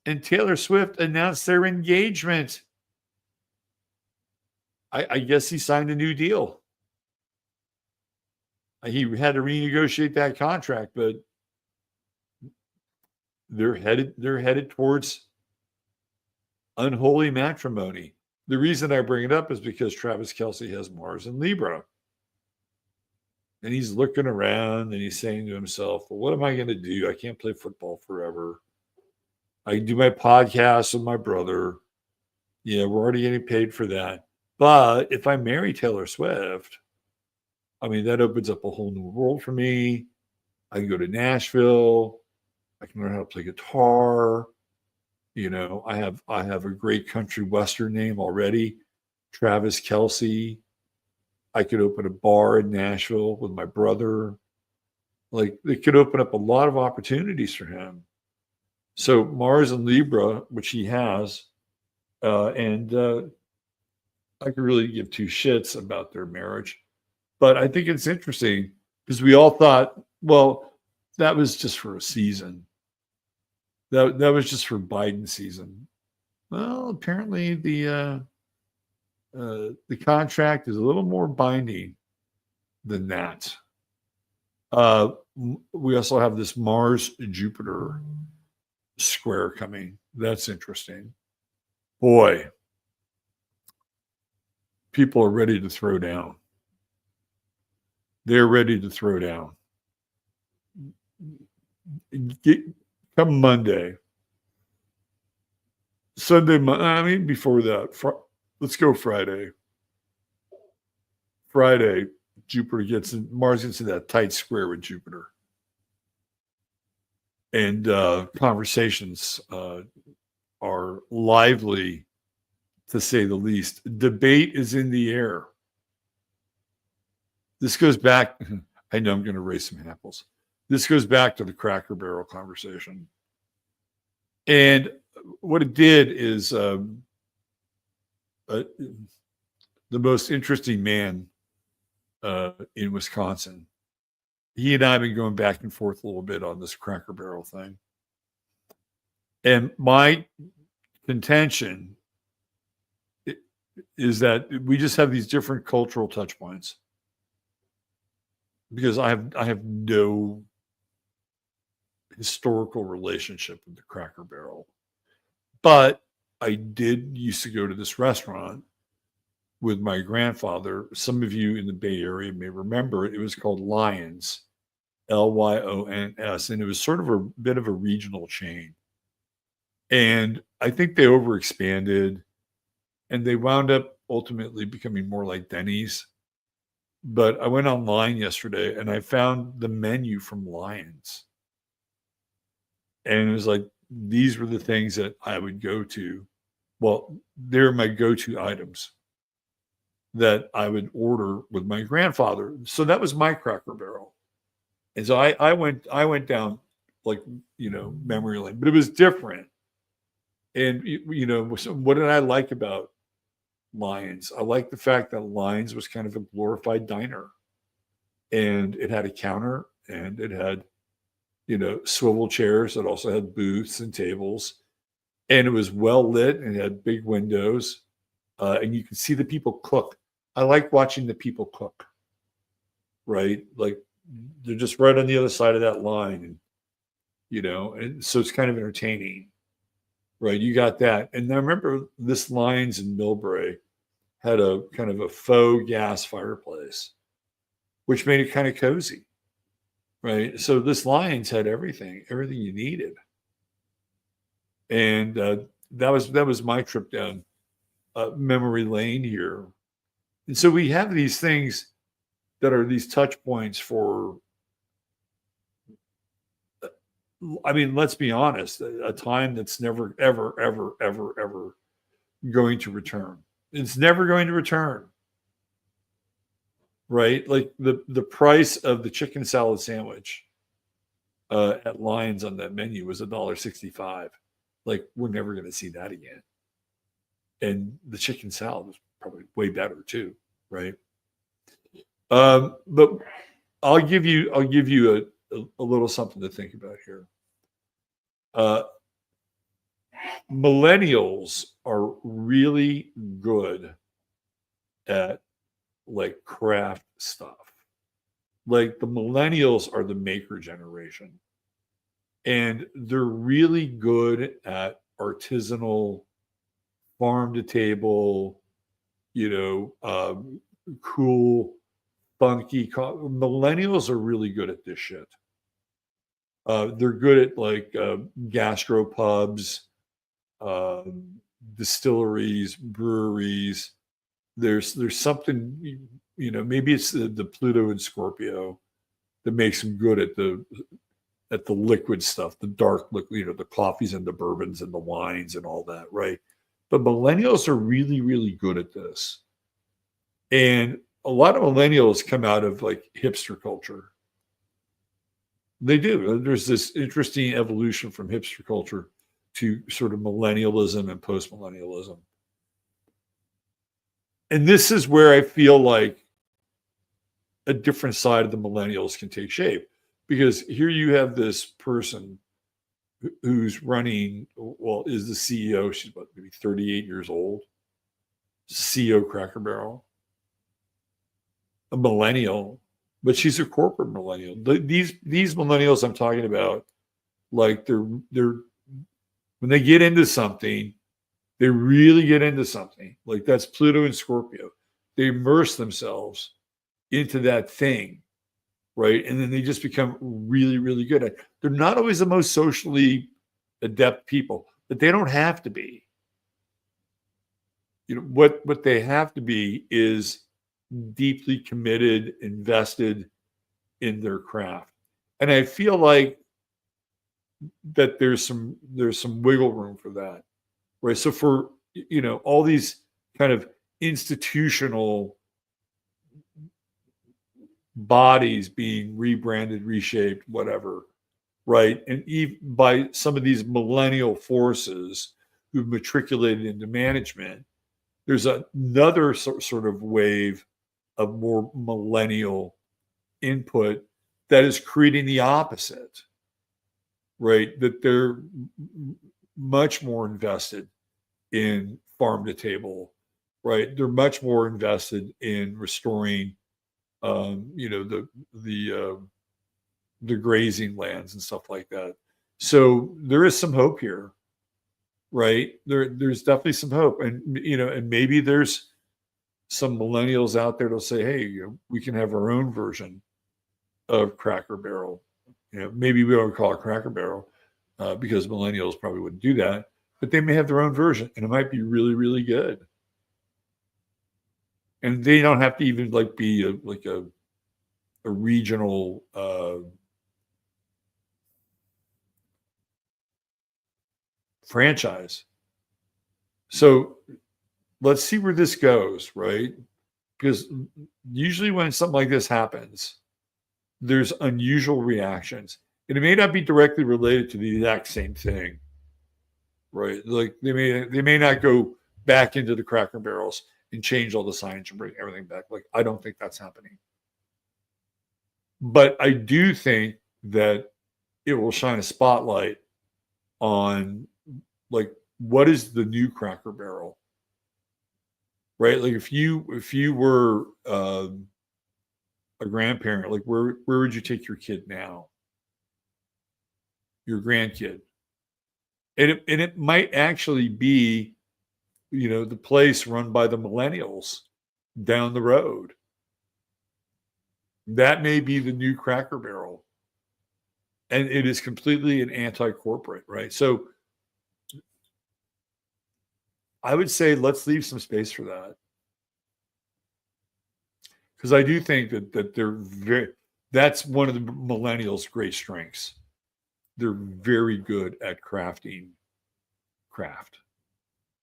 and Taylor Swift announced their engagement. I guess he signed a new deal. He had to renegotiate that contract, but they're headed towards unholy matrimony. The reason I bring it up is because Travis Kelce has Mars in Libra. And he's looking around and he's saying to himself, well, what am I going to do? I can't play football forever. I do my podcast with my brother. Yeah, we're already getting paid for that. But if I marry Taylor Swift, I mean, that opens up a whole new world for me. I can go to Nashville. I can learn how to play guitar. I have a great country western name already, Travis Kelce. I could open a bar in Nashville with my brother. Like, it could open up a lot of opportunities for him. So Mars and Libra, which he has, and I could really give two shits about their marriage. But I think it's interesting because we all thought, well, that was just for a season. That was just for Biden season. Well, apparently the contract is a little more binding than that. We also have this Mars Jupiter square coming. That's interesting. Boy, people are ready to throw down. They're ready to throw down. Come Monday, Sunday, I mean, before that, let's go Friday. Friday, Mars gets in that tight square with Jupiter. And conversations are lively, to say the least. Debate is in the air. This goes back, I know I'm going to raise some apples. This goes back to the Cracker Barrel conversation. And what it did is the most interesting man in Wisconsin, he and I have been going back and forth a little bit on this Cracker Barrel thing. And my contention is that we just have these different cultural touch points. Because I have no historical relationship with the Cracker Barrel. But I did used to go to this restaurant with my grandfather. Some of you in the Bay Area may remember it. It was called Lyons, Lyons, and it was sort of a bit of a regional chain. And I think they overexpanded, and they wound up ultimately becoming more like Denny's. But I went online yesterday and I found the menu from Lyons. And it was like, these were the things that I would go to. Well, they're my go-to items that I would order with my grandfather. So that was my Cracker Barrel. And so I went down like, memory lane, but it was different. And, so what did I like about Lyons? I like the fact that Lyons was kind of a glorified diner, and it had a counter, and it had, swivel chairs. It also had booths and tables, and it was well lit and it had big windows, and you could see the people cook. I like watching the people cook, right? Like they're just right on the other side of that line, and and so it's kind of entertaining. Right, you got that. And I remember this Lyons in Millbrae had a kind of a faux gas fireplace, which made it kind of cozy. Right. So this Lyons had everything you needed. And that was my trip down memory lane here. And so we have these things that are these touch points for, I mean, let's be honest, a time that's never, ever, ever, ever, ever going to return. It's never going to return. Right? Like the price of the chicken salad sandwich at Lyons on that menu was $1.65. Like, we're never going to see that again. And the chicken salad was probably way better too, right? But I'll give you a little something to think about here. Millennials are really good at like craft stuff. Like the millennials are the maker generation, and they're really good at artisanal, farm to table, cool, funky. Millennials are really good at this shit. They're good at like gastro pubs, distilleries, breweries. There's something, maybe it's the Pluto and Scorpio that makes them good at the liquid stuff, the dark liquid, the coffees and the bourbons and the wines and all that, right? But millennials are really, really good at this. And a lot of millennials come out of like hipster culture. They do. There's this interesting evolution from hipster culture to sort of millennialism and post-millennialism. And this is where I feel like a different side of the millennials can take shape. Because here you have this person who's running, well, is the CEO. She's about maybe 38 years old. CEO Cracker Barrel. A millennial. but she's a corporate millennial. These millennials I'm talking about, like they're when they get into something, they really get into something. Like that's Pluto and Scorpio. They immerse themselves into that thing, right? And then they just become really, really good at it. They're not always the most socially adept people, but they don't have to be. You know, what they have to be is deeply committed, invested in their craft. And I feel like that there's some wiggle room for that. Right. So for all these kind of institutional bodies being rebranded, reshaped, whatever, right? And even by some of these millennial forces who've matriculated into management, there's another sort of wave of more millennial input that is creating the opposite, right? That they're much more invested in farm to table, right? They're much more invested in restoring, the grazing lands and stuff like that. So there is some hope here, right? There's definitely some hope, and and maybe there's some millennials out there that'll say, hey, we can have our own version of Cracker Barrel. Maybe we don't call it Cracker Barrel because millennials probably wouldn't do that, but they may have their own version, and it might be really, really good. And they don't have to even be a regional franchise. So let's see where this goes, right? Because usually when something like this happens, there's unusual reactions. And it may not be directly related to the exact same thing, right? Like they may not go back into the Cracker Barrels and change all the signs and bring everything back. Like I don't think that's happening. But I do think that it will shine a spotlight on what is the new Cracker Barrel, right? Like if you were a grandparent, like where would you take your kid now? Your grandkid, and it might actually be, the place run by the millennials down the road. That may be the new Cracker Barrel, and it is completely an anti-corporate, right? So I would say let's leave some space for that, because I do think that that's one of the millennials' great strengths. They're very good at crafting craft.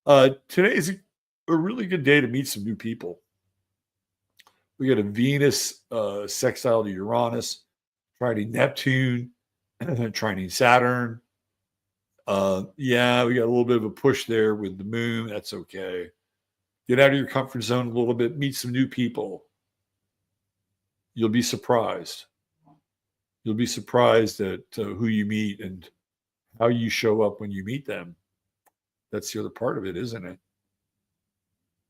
Today is a really good day to meet some new people. We got a Venus sextile to Uranus, trining Neptune, trining Saturn. Yeah, we got a little bit of a push there with the moon. That's okay. Get out of your comfort zone a little bit, meet some new people. You'll be surprised. You'll be surprised at who you meet and how you show up when you meet them. That's the other part of it, isn't it?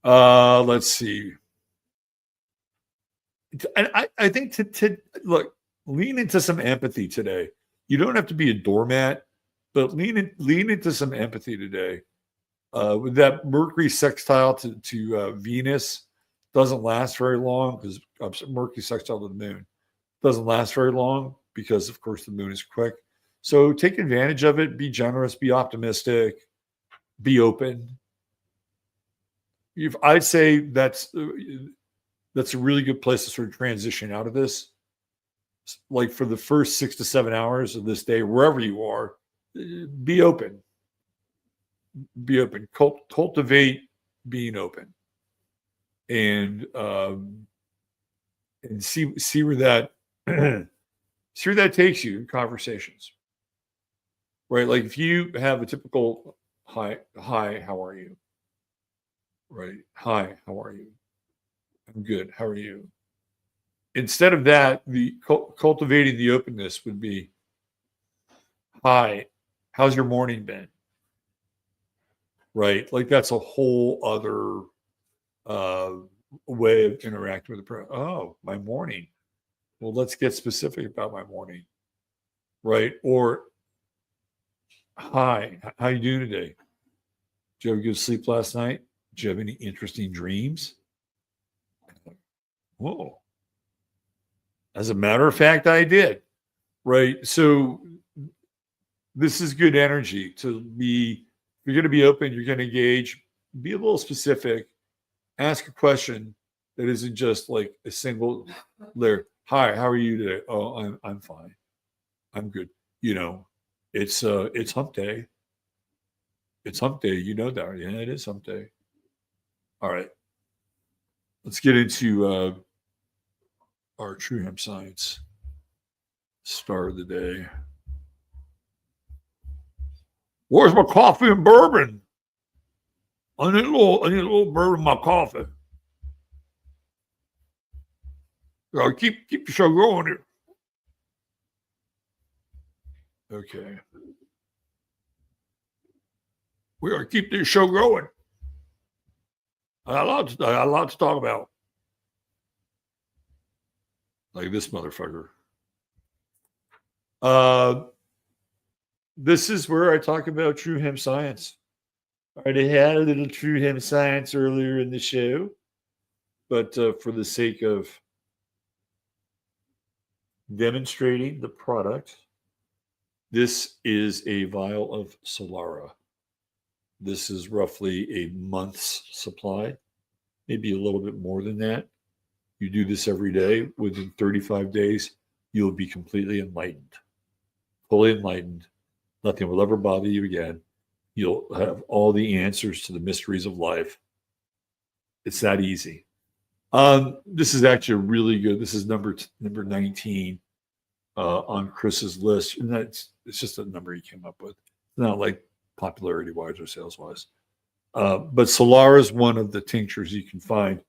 Let's see. And I think to look, lean into some empathy today. You don't have to be a doormat, but lean into some empathy today. With that Mercury sextile to Venus, doesn't last very long because Mercury sextile to the moon doesn't last very long because, of course, the moon is quick. So take advantage of it. Be generous. Be optimistic. Be open. I'd say that's a really good place to sort of transition out of this. Like for the first 6 to 7 hours of this day, wherever you are, be open. Be open. Cultivate being open, and see where that see where that takes you in conversations. Right, like if you have a typical hi, how are you? Right, hi, how are you? I'm good. How are you? Instead of that, the cultivating the openness would be, hi, how's your morning been? Right, like that's a whole other way of interacting with the person. Oh, my morning. Well, let's get specific about my morning, right? Or, hi, how you doing today? Did you have a good sleep last night? Did you have any interesting dreams? Whoa. As a matter of fact, I did. Right. So this is good energy to be, you're going to be open, you're going to engage, be a little specific, ask a question that isn't just like a single layer. Hi, how are you today? Oh, I'm fine. I'm good. You know, it's hump day. It's hump day. You know that. Yeah, it is hump day. All right. Let's get into our True Hemp Science star of the day. Where's my coffee and bourbon? I need a little bourbon in my coffee. Keep the show going here. Okay. We gotta keep this show going. I got a lot to talk about. Like this motherfucker. This is where I talk about True Hemp Science. I already had a little True Hemp Science earlier in the show, but for the sake of demonstrating the product, this is a vial of Solara. This is roughly a month's supply, maybe a little bit more than that. You do this every day. Within 35 days, you'll be completely enlightened, fully enlightened. Nothing will ever bother you again. You'll have all the answers to the mysteries of life. It's that easy. This is actually really good. This is number 19 on Chris's list. And it's just a number he came up with. It's not like popularity wise or sales wise. But Solara is one of the tinctures you can find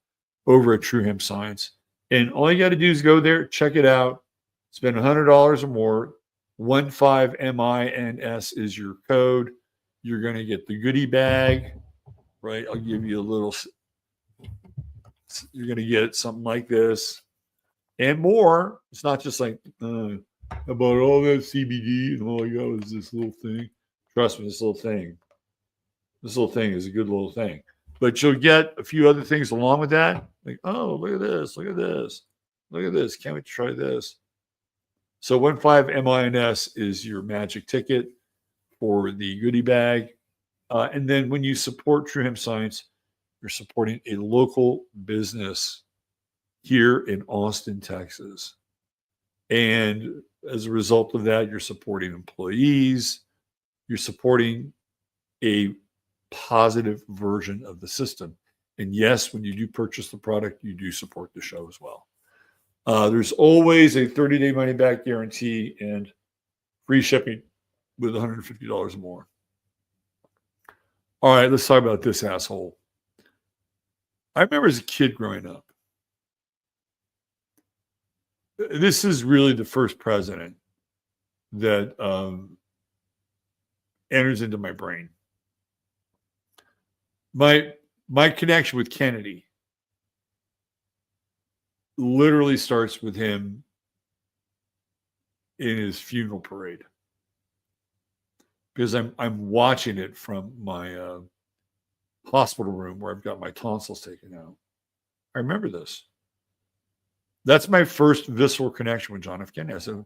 over at True Hemp Science. And all you got to do is go there, check it out, spend $100 or more. 15MINS is your code. You're going to get the goodie bag, right? I'll give you a little, you're going to get something like this and more. It's not just like, about all that CBD and all I got is this little thing. Trust me, this little thing is a good little thing. But you'll get a few other things along with that. Like, oh, look at this, look at this, look at this. Can't wait to try this. So 15MINS is your magic ticket for the goodie bag. And then when you support True Hemp Science, you're supporting a local business here in Austin, Texas. And as a result of that, you're supporting employees, you're supporting a positive version of the system. And yes, when you do purchase the product, you do support the show as well. There's always a 30-day money-back guarantee and free shipping with $150 or more. All right, let's talk about this asshole. I remember as a kid growing up, this is really the first president that enters into my brain. My connection with Kennedy literally starts with him in his funeral parade, because I'm watching it from my hospital room where I've got my tonsils taken out. I remember this. That's my first visceral connection with John F. Kennedy. I said,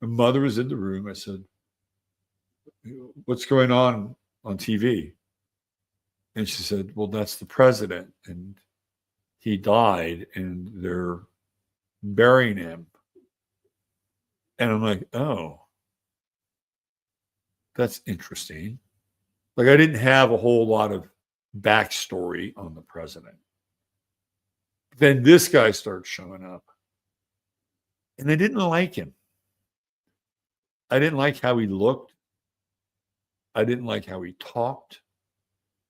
my mother was in the room. I said, what's going on TV? And she said, well, that's the president. And he died and they're burying him. And I'm like, oh, that's interesting. Like, I didn't have a whole lot of backstory on the president. Then this guy starts showing up. And I didn't like him. I didn't like how he looked. I didn't like how he talked.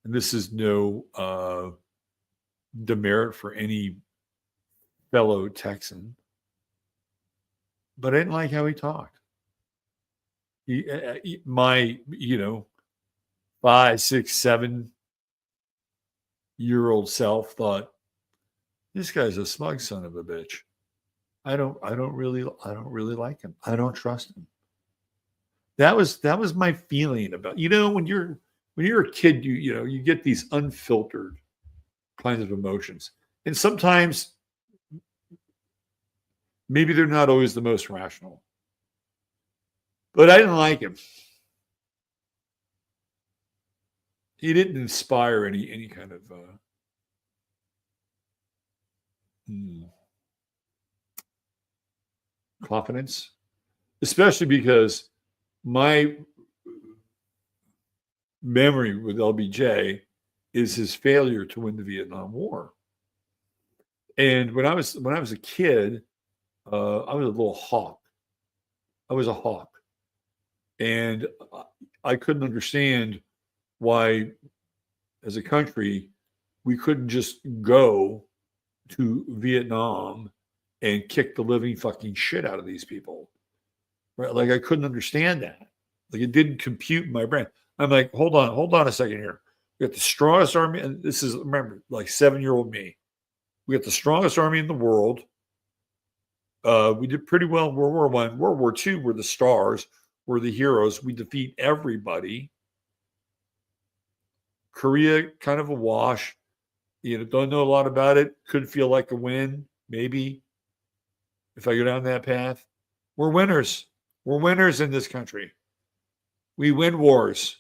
And this is no demerit for any fellow Texan. But I didn't like how he talked. My 5, 6, 7-year-old self thought, this guy's a smug son of a bitch. I don't really like him. I don't trust him. That was my feeling about, when you're a kid, you get these unfiltered kinds of emotions. And sometimes maybe they're not always the most rational. But I didn't like him. He didn't inspire any kind of confidence, especially because my memory with LBJ is his failure to win the Vietnam War. And when I was a kid, I was a little hawk. I was a hawk, and I couldn't understand why, as a country, we couldn't just go to Vietnam and kick the living fucking shit out of these people. Right? Like, I couldn't understand that. Like, it didn't compute in my brain. I'm like, hold on a second here. We got the strongest army, and this is, remember, like 7-year-old me. We got the strongest army in the world. We did pretty well in World War I. World War II, we're the stars, we're the heroes. We defeat everybody. Korea, kind of a wash. Don't know a lot about it. Could feel like a win, maybe, if I go down that path. We're winners. We're winners in this country. We win wars.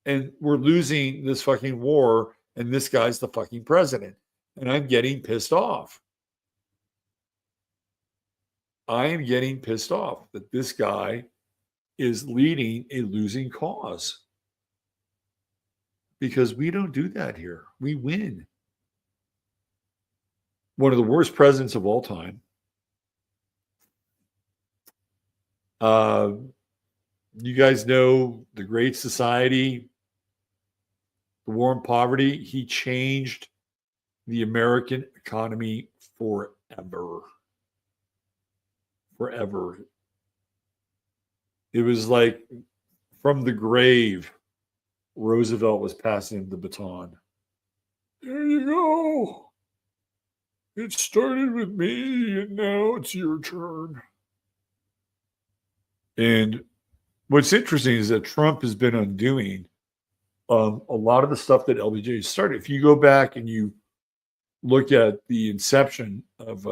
And we're losing this fucking war, and this guy's the fucking president. And I'm getting pissed off. I am getting pissed off that this guy is leading a losing cause. Because we don't do that here. We win. One of the worst presidents of all time. You guys know the Great Society, the war on poverty. He changed the American economy forever. Forever. It was like from the grave, Roosevelt was passing him the baton. There you go. It started with me, and now it's your turn. And what's interesting is that Trump has been undoing a lot of the stuff that LBJ started. If you go back and you look at the inception of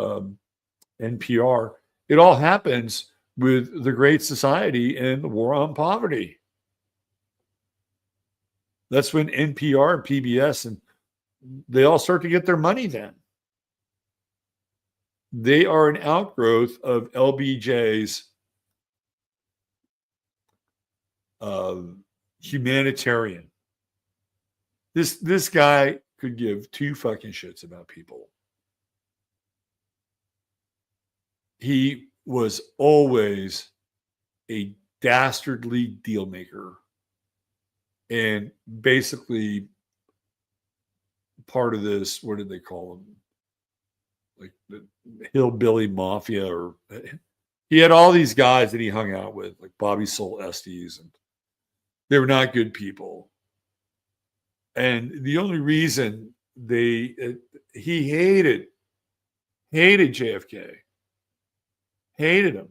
NPR, it all happens with the Great Society and the war on poverty. That's when NPR and PBS, and they all start to get their money then. They are an outgrowth of LBJ's humanitarian. This guy could give two fucking shits about people. He was always a dastardly deal maker, and basically part of this, what did they call him? Like the hillbilly mafia, or he had all these guys that he hung out with, like Bobby Soul Estes, and they were not good people. And the only reason he hated JFK, hated him,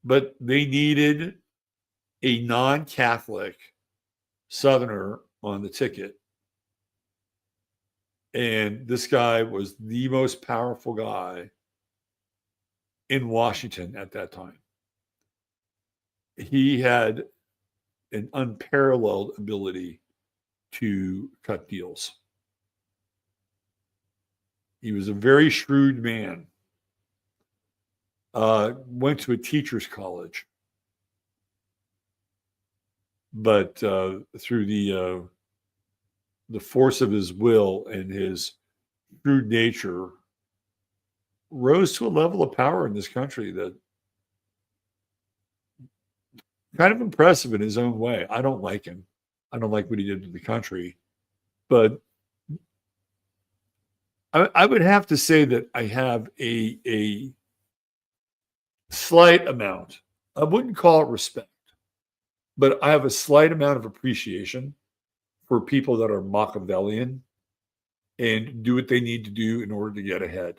but they needed a non-Catholic Southerner on the ticket. And this guy was the most powerful guy in Washington at that time. He had an unparalleled ability to cut deals. He was a very shrewd man. Went to a teacher's college. But through the force of his will and his shrewd nature, rose to a level of power in this country that kind of impressive in his own way. I don't like him. I don't like what he did to the country. But I would have to say that I have a slight amount. I wouldn't call it respect, but I have a slight amount of appreciation for people that are Machiavellian and do what they need to do in order to get ahead.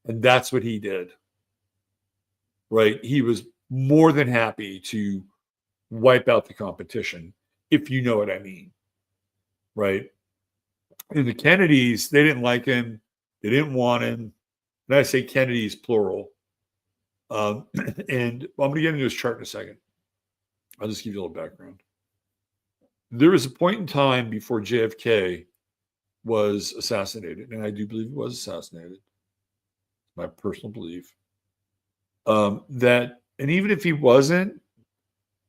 And that's what he did, right? He was more than happy to wipe out the competition, if you know what I mean, right? And the Kennedys, they didn't like him. They didn't want him. And I say Kennedys, plural. And I'm going to get into his chart in a second. I'll just give you a little background. There was a point in time before JFK was assassinated, and I do believe he was assassinated. My personal belief. That, and even if he wasn't,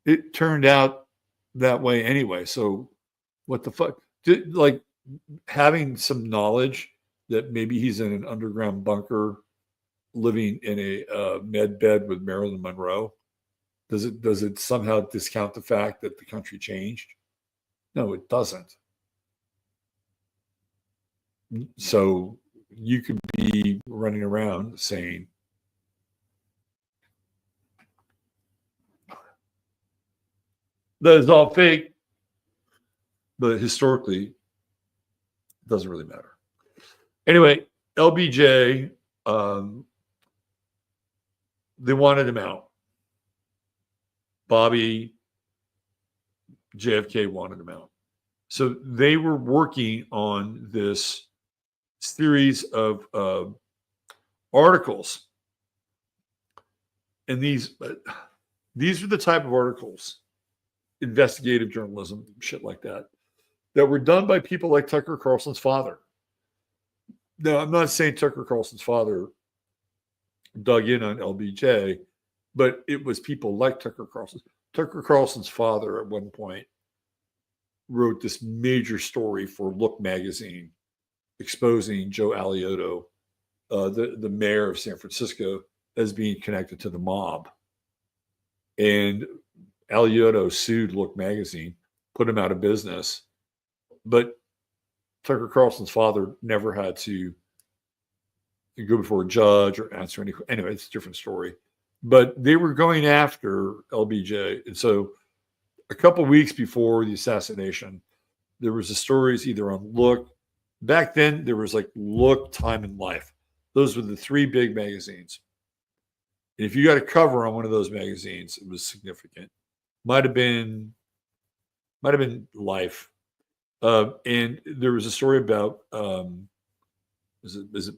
it turned out that way anyway. So what the fuck? Like having some knowledge that maybe he's in an underground bunker living in a med bed with Marilyn Monroe, does it somehow discount the fact that the country changed? No, it doesn't. So you could be running around saying, that is all fake, but historically, it doesn't really matter. Anyway, LBJ, they wanted him out. Bobby, JFK wanted him out. So they were working on this series of articles. And these are the type of articles, investigative journalism, shit like that were done by people like Tucker Carlson's father. Now, I'm not saying Tucker Carlson's father dug in on LBJ, but it was people like Tucker Carlson. Tucker Carlson's father at one point wrote this major story for Look magazine exposing Joe Alioto, the mayor of San Francisco, as being connected to the mob. And Alioto sued Look magazine, put him out of business. But Tucker Carlson's father never had to go before a judge or answer any. Anyway, it's a different story. But they were going after LBJ. And so a couple of weeks before the assassination, there was a stories either on Look. Back then, there was like Look, Time, and Life. Those were the three big magazines. And if you got a cover on one of those magazines, it was significant. Might have been Life. And there was a story about is it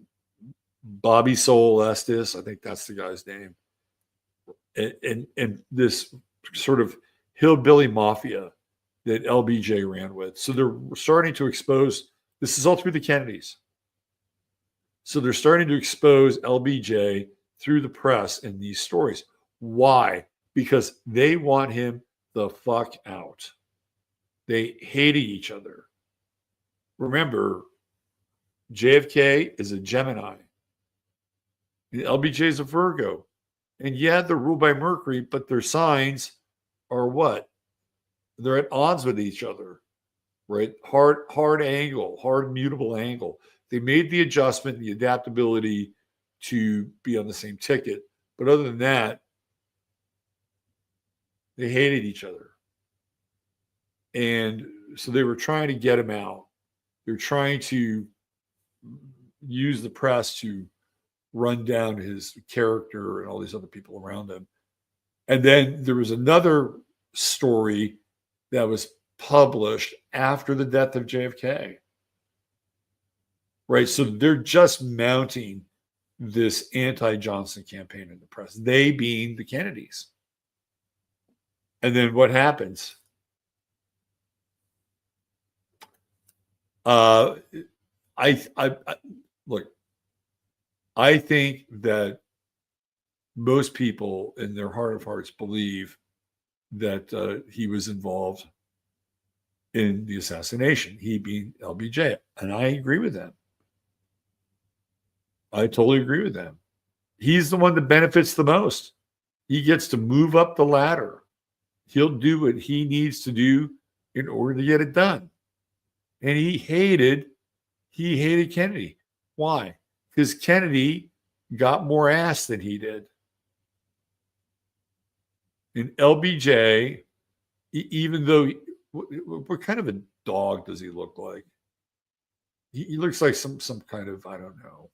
Bobby Soul Estes? I think that's the guy's name. And this sort of hillbilly mafia that LBJ ran with. So they're starting to expose. This is all through the Kennedys. So they're starting to expose LBJ through the press in these stories. Why? Because they want him the fuck out. They hated each other. Remember, JFK is a Gemini. And LBJ is a Virgo. And yeah, they're ruled by Mercury, but their signs are what? They're at odds with each other, right? Hard angle, hard mutable angle. They made the adjustment, the adaptability to be on the same ticket. But other than that, they hated each other. And so they were trying to get him out. They're trying to use the press to run down his character and all these other people around him. And then there was another story that was published after the death of JFK. Right? So they're just mounting this anti-Johnson campaign in the press, they being the Kennedys. And then what happens? I look, I think that most people in their heart of hearts believe that he was involved in the assassination, he being LBJ. And I agree with them. I totally agree with them. He's the one that benefits the most. He gets to move up the ladder. He'll do what he needs to do in order to get it done. And he hated Kennedy. Why? Because Kennedy got more ass than he did. And LBJ, even though, what kind of a dog does he look like? He looks like some kind of, I don't know.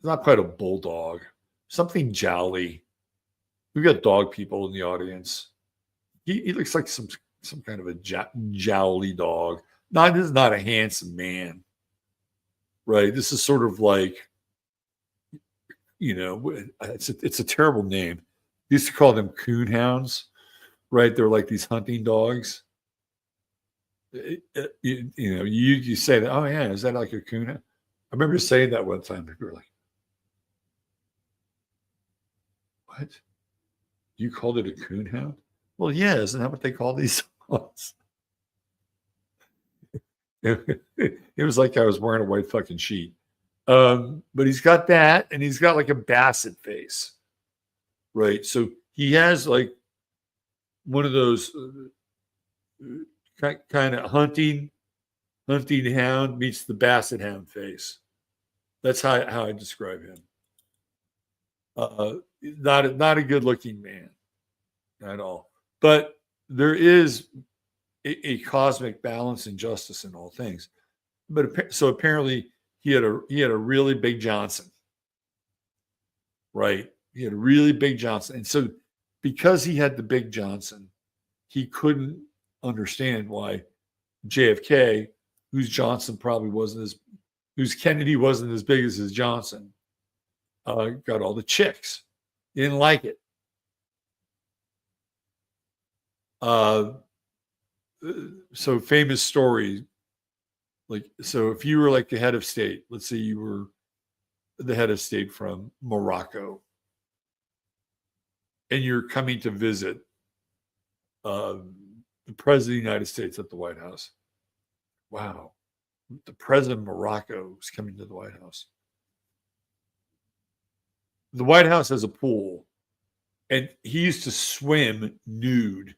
not quite a bulldog, something jowly. We've got dog people in the audience. He looks like some kind of a jowly dog. This is not a handsome man, right? This is sort of like, it's a terrible name. They used to call them coon hounds, right? They're like these hunting dogs. You say that, oh yeah, is that like a coon hound? I remember saying that one time. People were like, what? You called it a coon hound? Well, yeah, isn't that what they call these dogs? It was like I was wearing a white fucking sheet. But he's got that, and he's got like a basset face, right? So he has like one of those kind of hunting hound meets the basset hound face. That's how I describe him. Not a good looking man at all, but there is a cosmic balance and justice in all things. But so apparently he had a really big Johnson, right? He had a really big Johnson, and so because he had the big Johnson, he couldn't understand why JFK, whose Kennedy wasn't as big as his Johnson, got all the chicks. He didn't like it. So famous story, so if you were like the head of state, let's say you were the head of state from Morocco, and you're coming to visit the president of the United States at the White House. Wow, the president of Morocco is coming to the White House. The White House has a pool, and he used to swim nude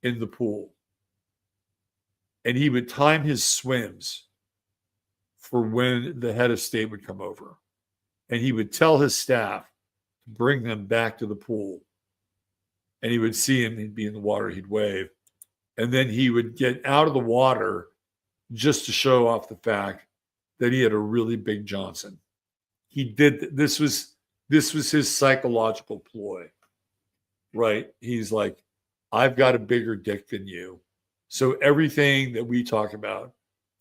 in the pool. And he would time his swims for when the head of state would come over. And he would tell his staff to bring them back to the pool. And he would see him, he'd be in the water, he'd wave. And then he would get out of the water just to show off the fact that he had a really big Johnson. He did, this was his psychological ploy, right? He's like, I've got a bigger dick than you. So everything that we talk about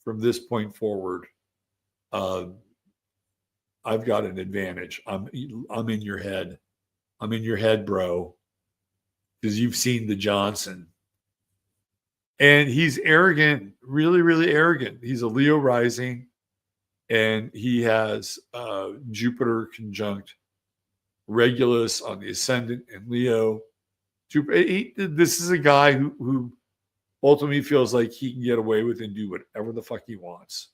from this point forward, I've got an advantage. I'm in your head. I'm in your head, bro, because you've seen the Johnson. And he's arrogant, really, really arrogant. He's a Leo rising, and he has Jupiter conjunct Regulus on the ascendant in Leo. This is a guy who ultimately feels like he can get away with and do whatever the fuck he wants.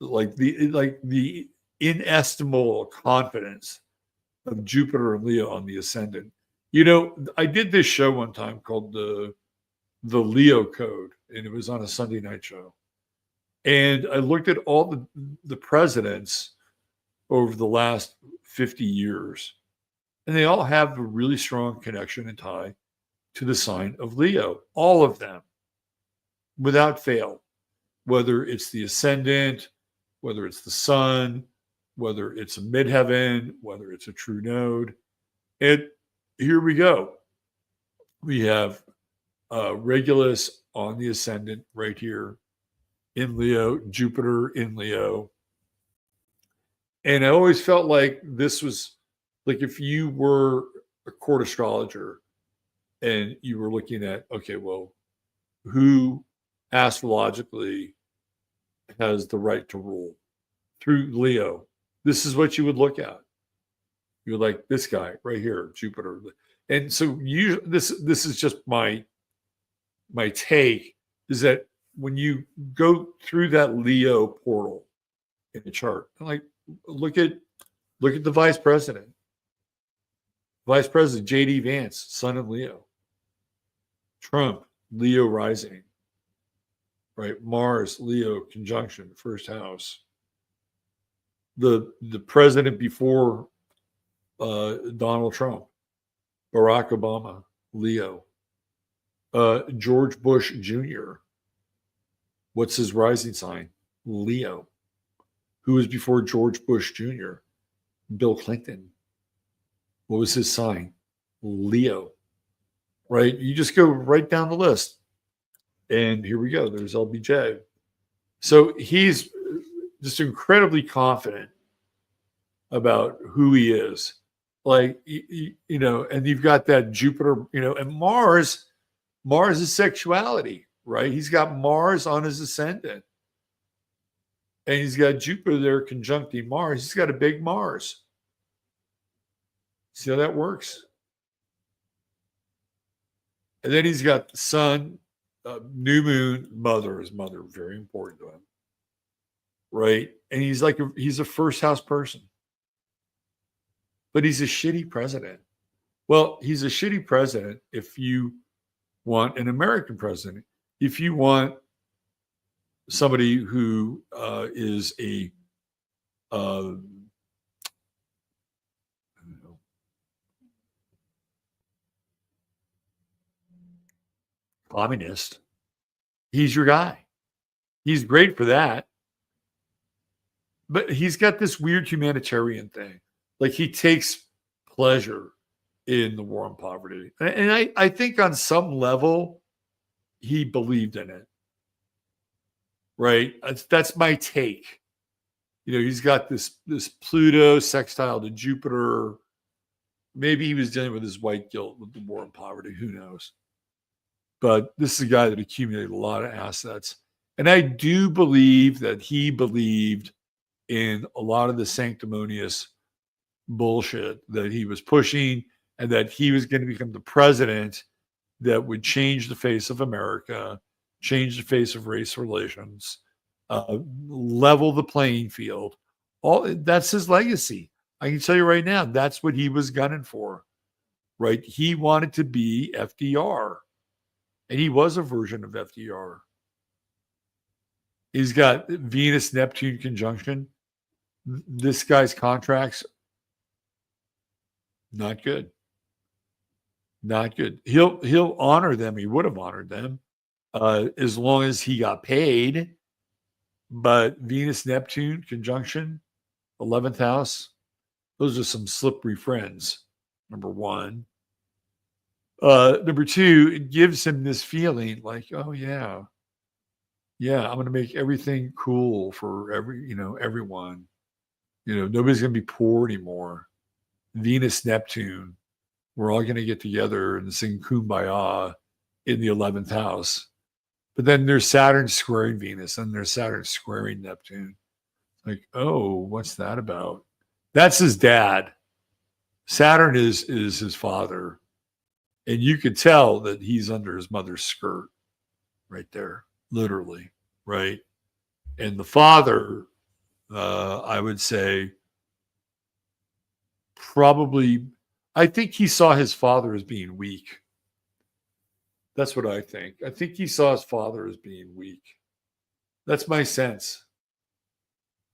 Like the inestimable confidence of Jupiter and Leo on the ascendant. I did this show one time called the Leo Code, and it was on a Sunday night show. And I looked at all the presidents over the last 50 years, and they all have a really strong connection and tie to the sign of Leo, all of them, without fail, whether it's the ascendant, whether it's the sun, whether it's a midheaven, whether it's a true node. And here we go. We have Regulus on the ascendant right here in Leo, Jupiter in Leo. And I always felt like this was like if you were a court astrologer and you were looking at, okay, well, who astrologically has the right to rule through Leo? This is what you would look at. You would like this guy right here, Jupiter. And so this is just my take, is that when you go through that Leo portal in the chart, like look at the vice president. Vice President J.D. Vance, son of Leo. Trump, Leo rising. Right? Mars, Leo conjunction, first house. The president before Donald Trump, Barack Obama, Leo. George Bush Jr. What's his rising sign? Leo. Who was before George Bush Jr.? Bill Clinton. What was his sign? Leo. Right? You just go right down the list. And here we go. There's LBJ. So he's just incredibly confident about who he is. Like, and you've got that Jupiter, and Mars is sexuality, right? He's got Mars on his ascendant. And he's got Jupiter there conjuncting Mars. He's got a big Mars. See how that works? And then he's got the sun, new moon, his mother, very important to him. Right? And he's he's a first house person. But he's a shitty president. Well, he's a shitty president if you want an American president. If you want somebody who is a communist, he's your guy. He's great for that. But he's got this weird humanitarian thing. Like, he takes pleasure in the war on poverty. And I think on some level, he believed in it. Right? That's my take. He's got this Pluto sextile to Jupiter. Maybe he was dealing with his white guilt with the war on poverty. Who knows? But this is a guy that accumulated a lot of assets. And I do believe that he believed in a lot of the sanctimonious bullshit that he was pushing, and that he was going to become the president that would change the face of America, change the face of race relations, level the playing field. That's his legacy. I can tell you right now, that's what he was gunning for, right? He wanted to be FDR, and he was a version of FDR. He's got Venus-Neptune conjunction. This guy's contracts, not good. Not good. He'll honor them. He would have honored them as long as he got paid. But Venus-Neptune conjunction, 11th house, those are some slippery friends, number one. Number two, it gives him this feeling like, oh, yeah, I'm going to make everything cool for everyone. Nobody's going to be poor anymore. Venus-Neptune, we're all going to get together and sing Kumbaya in the 11th house. But then there's Saturn squaring Venus, and there's Saturn squaring Neptune. Like, oh, what's that about? That's his dad. Saturn is his father. And you could tell that he's under his mother's skirt right there, literally, right? And the father, I would say, probably, I think he saw his father as being weak. That's what I think. I think he saw his father as being weak. That's my sense.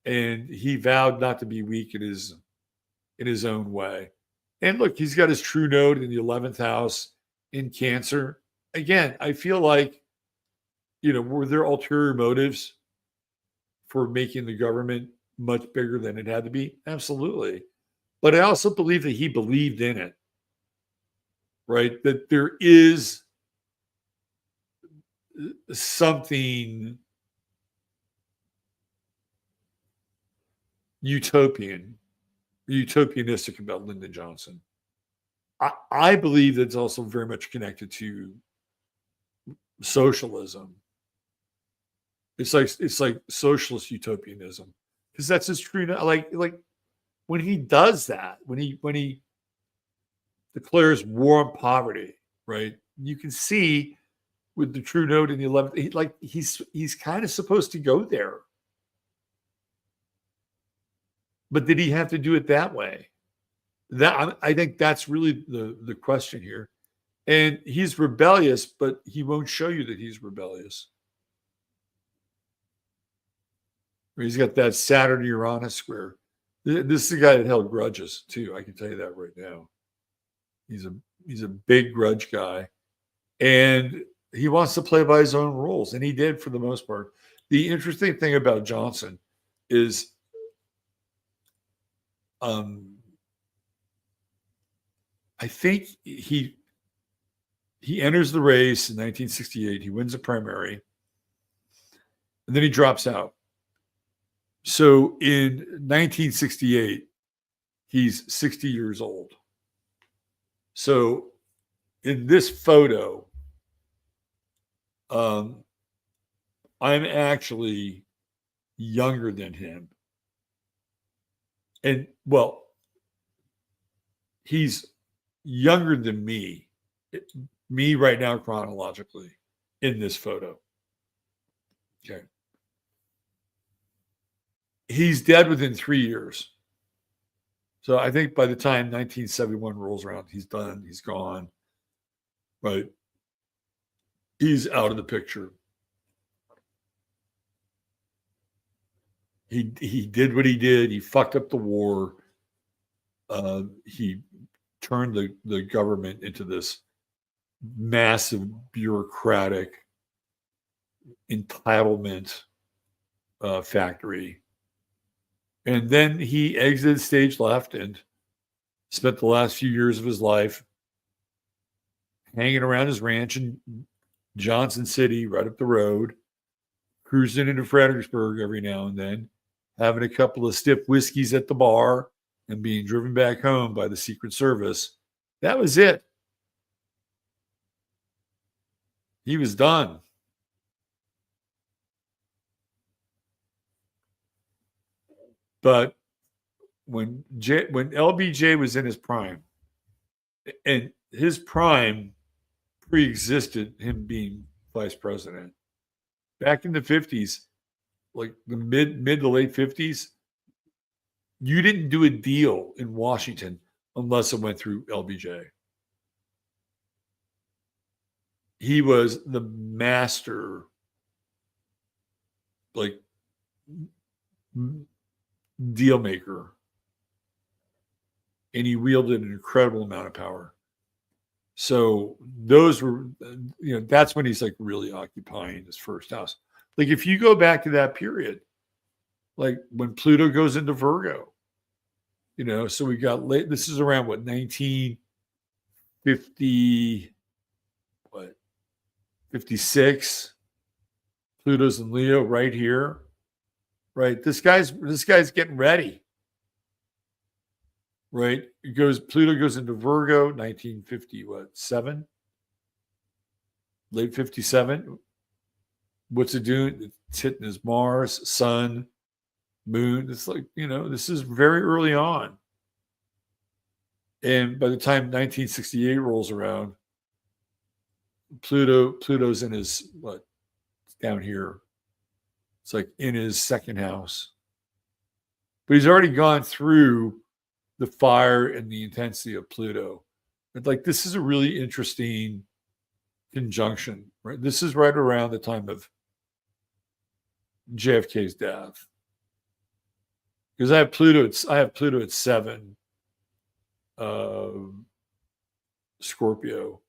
And he vowed not to be weak in his own way. And look, he's got his true node in the 11th house in Cancer. Again, I feel like, were there ulterior motives for making the government much bigger than it had to be? Absolutely. But I also believe that he believed in it, right? That there is something utopianistic about Lyndon Johnson. I believe that it's also very much connected to socialism. It's like socialist utopianism, because that's his true. Like when he does that, when he declares war on poverty, right? You can see with the true node in the 11th, he's kind of supposed to go there. But did he have to do it that way? I think that's really the question here. And he's rebellious, but he won't show you that he's rebellious. He's got that Saturn-Uranus square. This is the guy that held grudges too. I can tell you that right now. He's a big grudge guy, and he wants to play by his own rules, and he did for the most part. The interesting thing about Johnson is I think he enters the race in 1968. He wins a primary, and then he drops out. So in 1968, he's 60 years old. So in this photo, I'm actually younger than him. And well, he's younger than me right now chronologically in this photo. Okay. He's dead within 3 years. So I think by the time 1971 rolls around, he's done, he's gone, right? He's out of the picture. He did what he did. He fucked up the war. He turned the government into this massive bureaucratic entitlement factory. And then he exited stage left and spent the last few years of his life hanging around his ranch in Johnson City, right up the road, cruising into Fredericksburg every now and then, having a couple of stiff whiskeys at the bar, and being driven back home by the Secret Service. That was it. He was done. But when LBJ was in his prime, and his prime pre-existed him being vice president. Back in the 50s, like the mid to late 50s, you didn't do a deal in Washington unless it went through LBJ. He was the master, like, deal maker. And he wielded an incredible amount of power. So those were, that's when he's like really occupying his first house. Like if you go back to that period, like when Pluto goes into Virgo, so we got this is around 1950, 56. Pluto's in Leo right here, right? This guy's getting ready. Right, Pluto goes into Virgo, 1957, late 57. What's it doing? It's hitting his Mars, Sun, Moon. It's like, this is very early on. And by the time 1968 rolls around, Pluto's in his, down here. It's like in his second house. But he's already gone through the fire and the intensity of Pluto. But like, this is a really interesting conjunction, right? This is right around the time of JFK's death. Because I have Pluto at 7 Scorpio.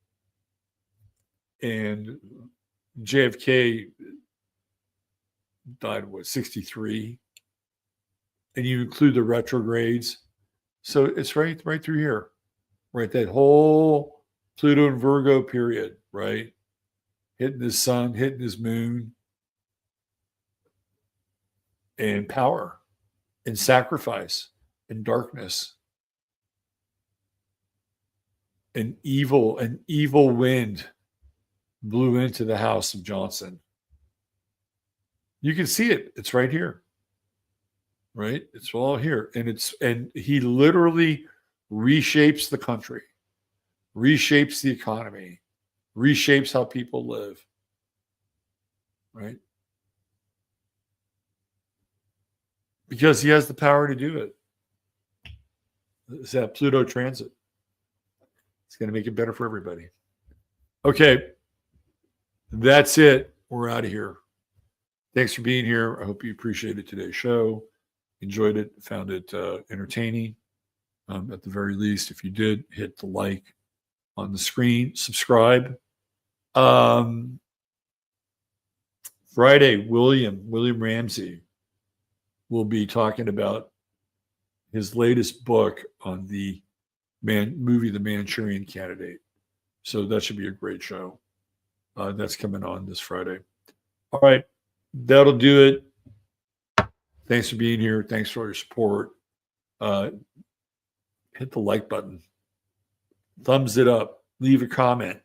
And JFK died, 63? And you include the retrogrades. So it's right through here, right? That whole Pluto and Virgo period, right? Hitting his sun, hitting his moon, and power, and sacrifice, and darkness, an evil wind blew into the house of Johnson. You can see it. It's right here. Right? It's all here. And he literally reshapes the country, reshapes the economy, reshapes how people live. Right? Because he has the power to do it. It's that Pluto transit. It's going to make it better for everybody. Okay. That's it. We're out of here. Thanks for being here. I hope you appreciated today's show. Enjoyed it, found it entertaining. At the very least, if you did, hit the like on the screen, subscribe. Friday, William Ramsey will be talking about his latest book on the movie, The Manchurian Candidate. So that should be a great show. That's coming on this Friday. All right. That'll do it. Thanks for being here. Thanks for all your support. Hit the like button. Thumbs it up. Leave a comment.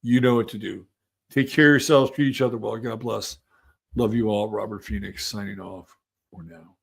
You know what to do. Take care of yourselves. Treat each other well. God bless. Love you all. Robert Phoenix signing off for now.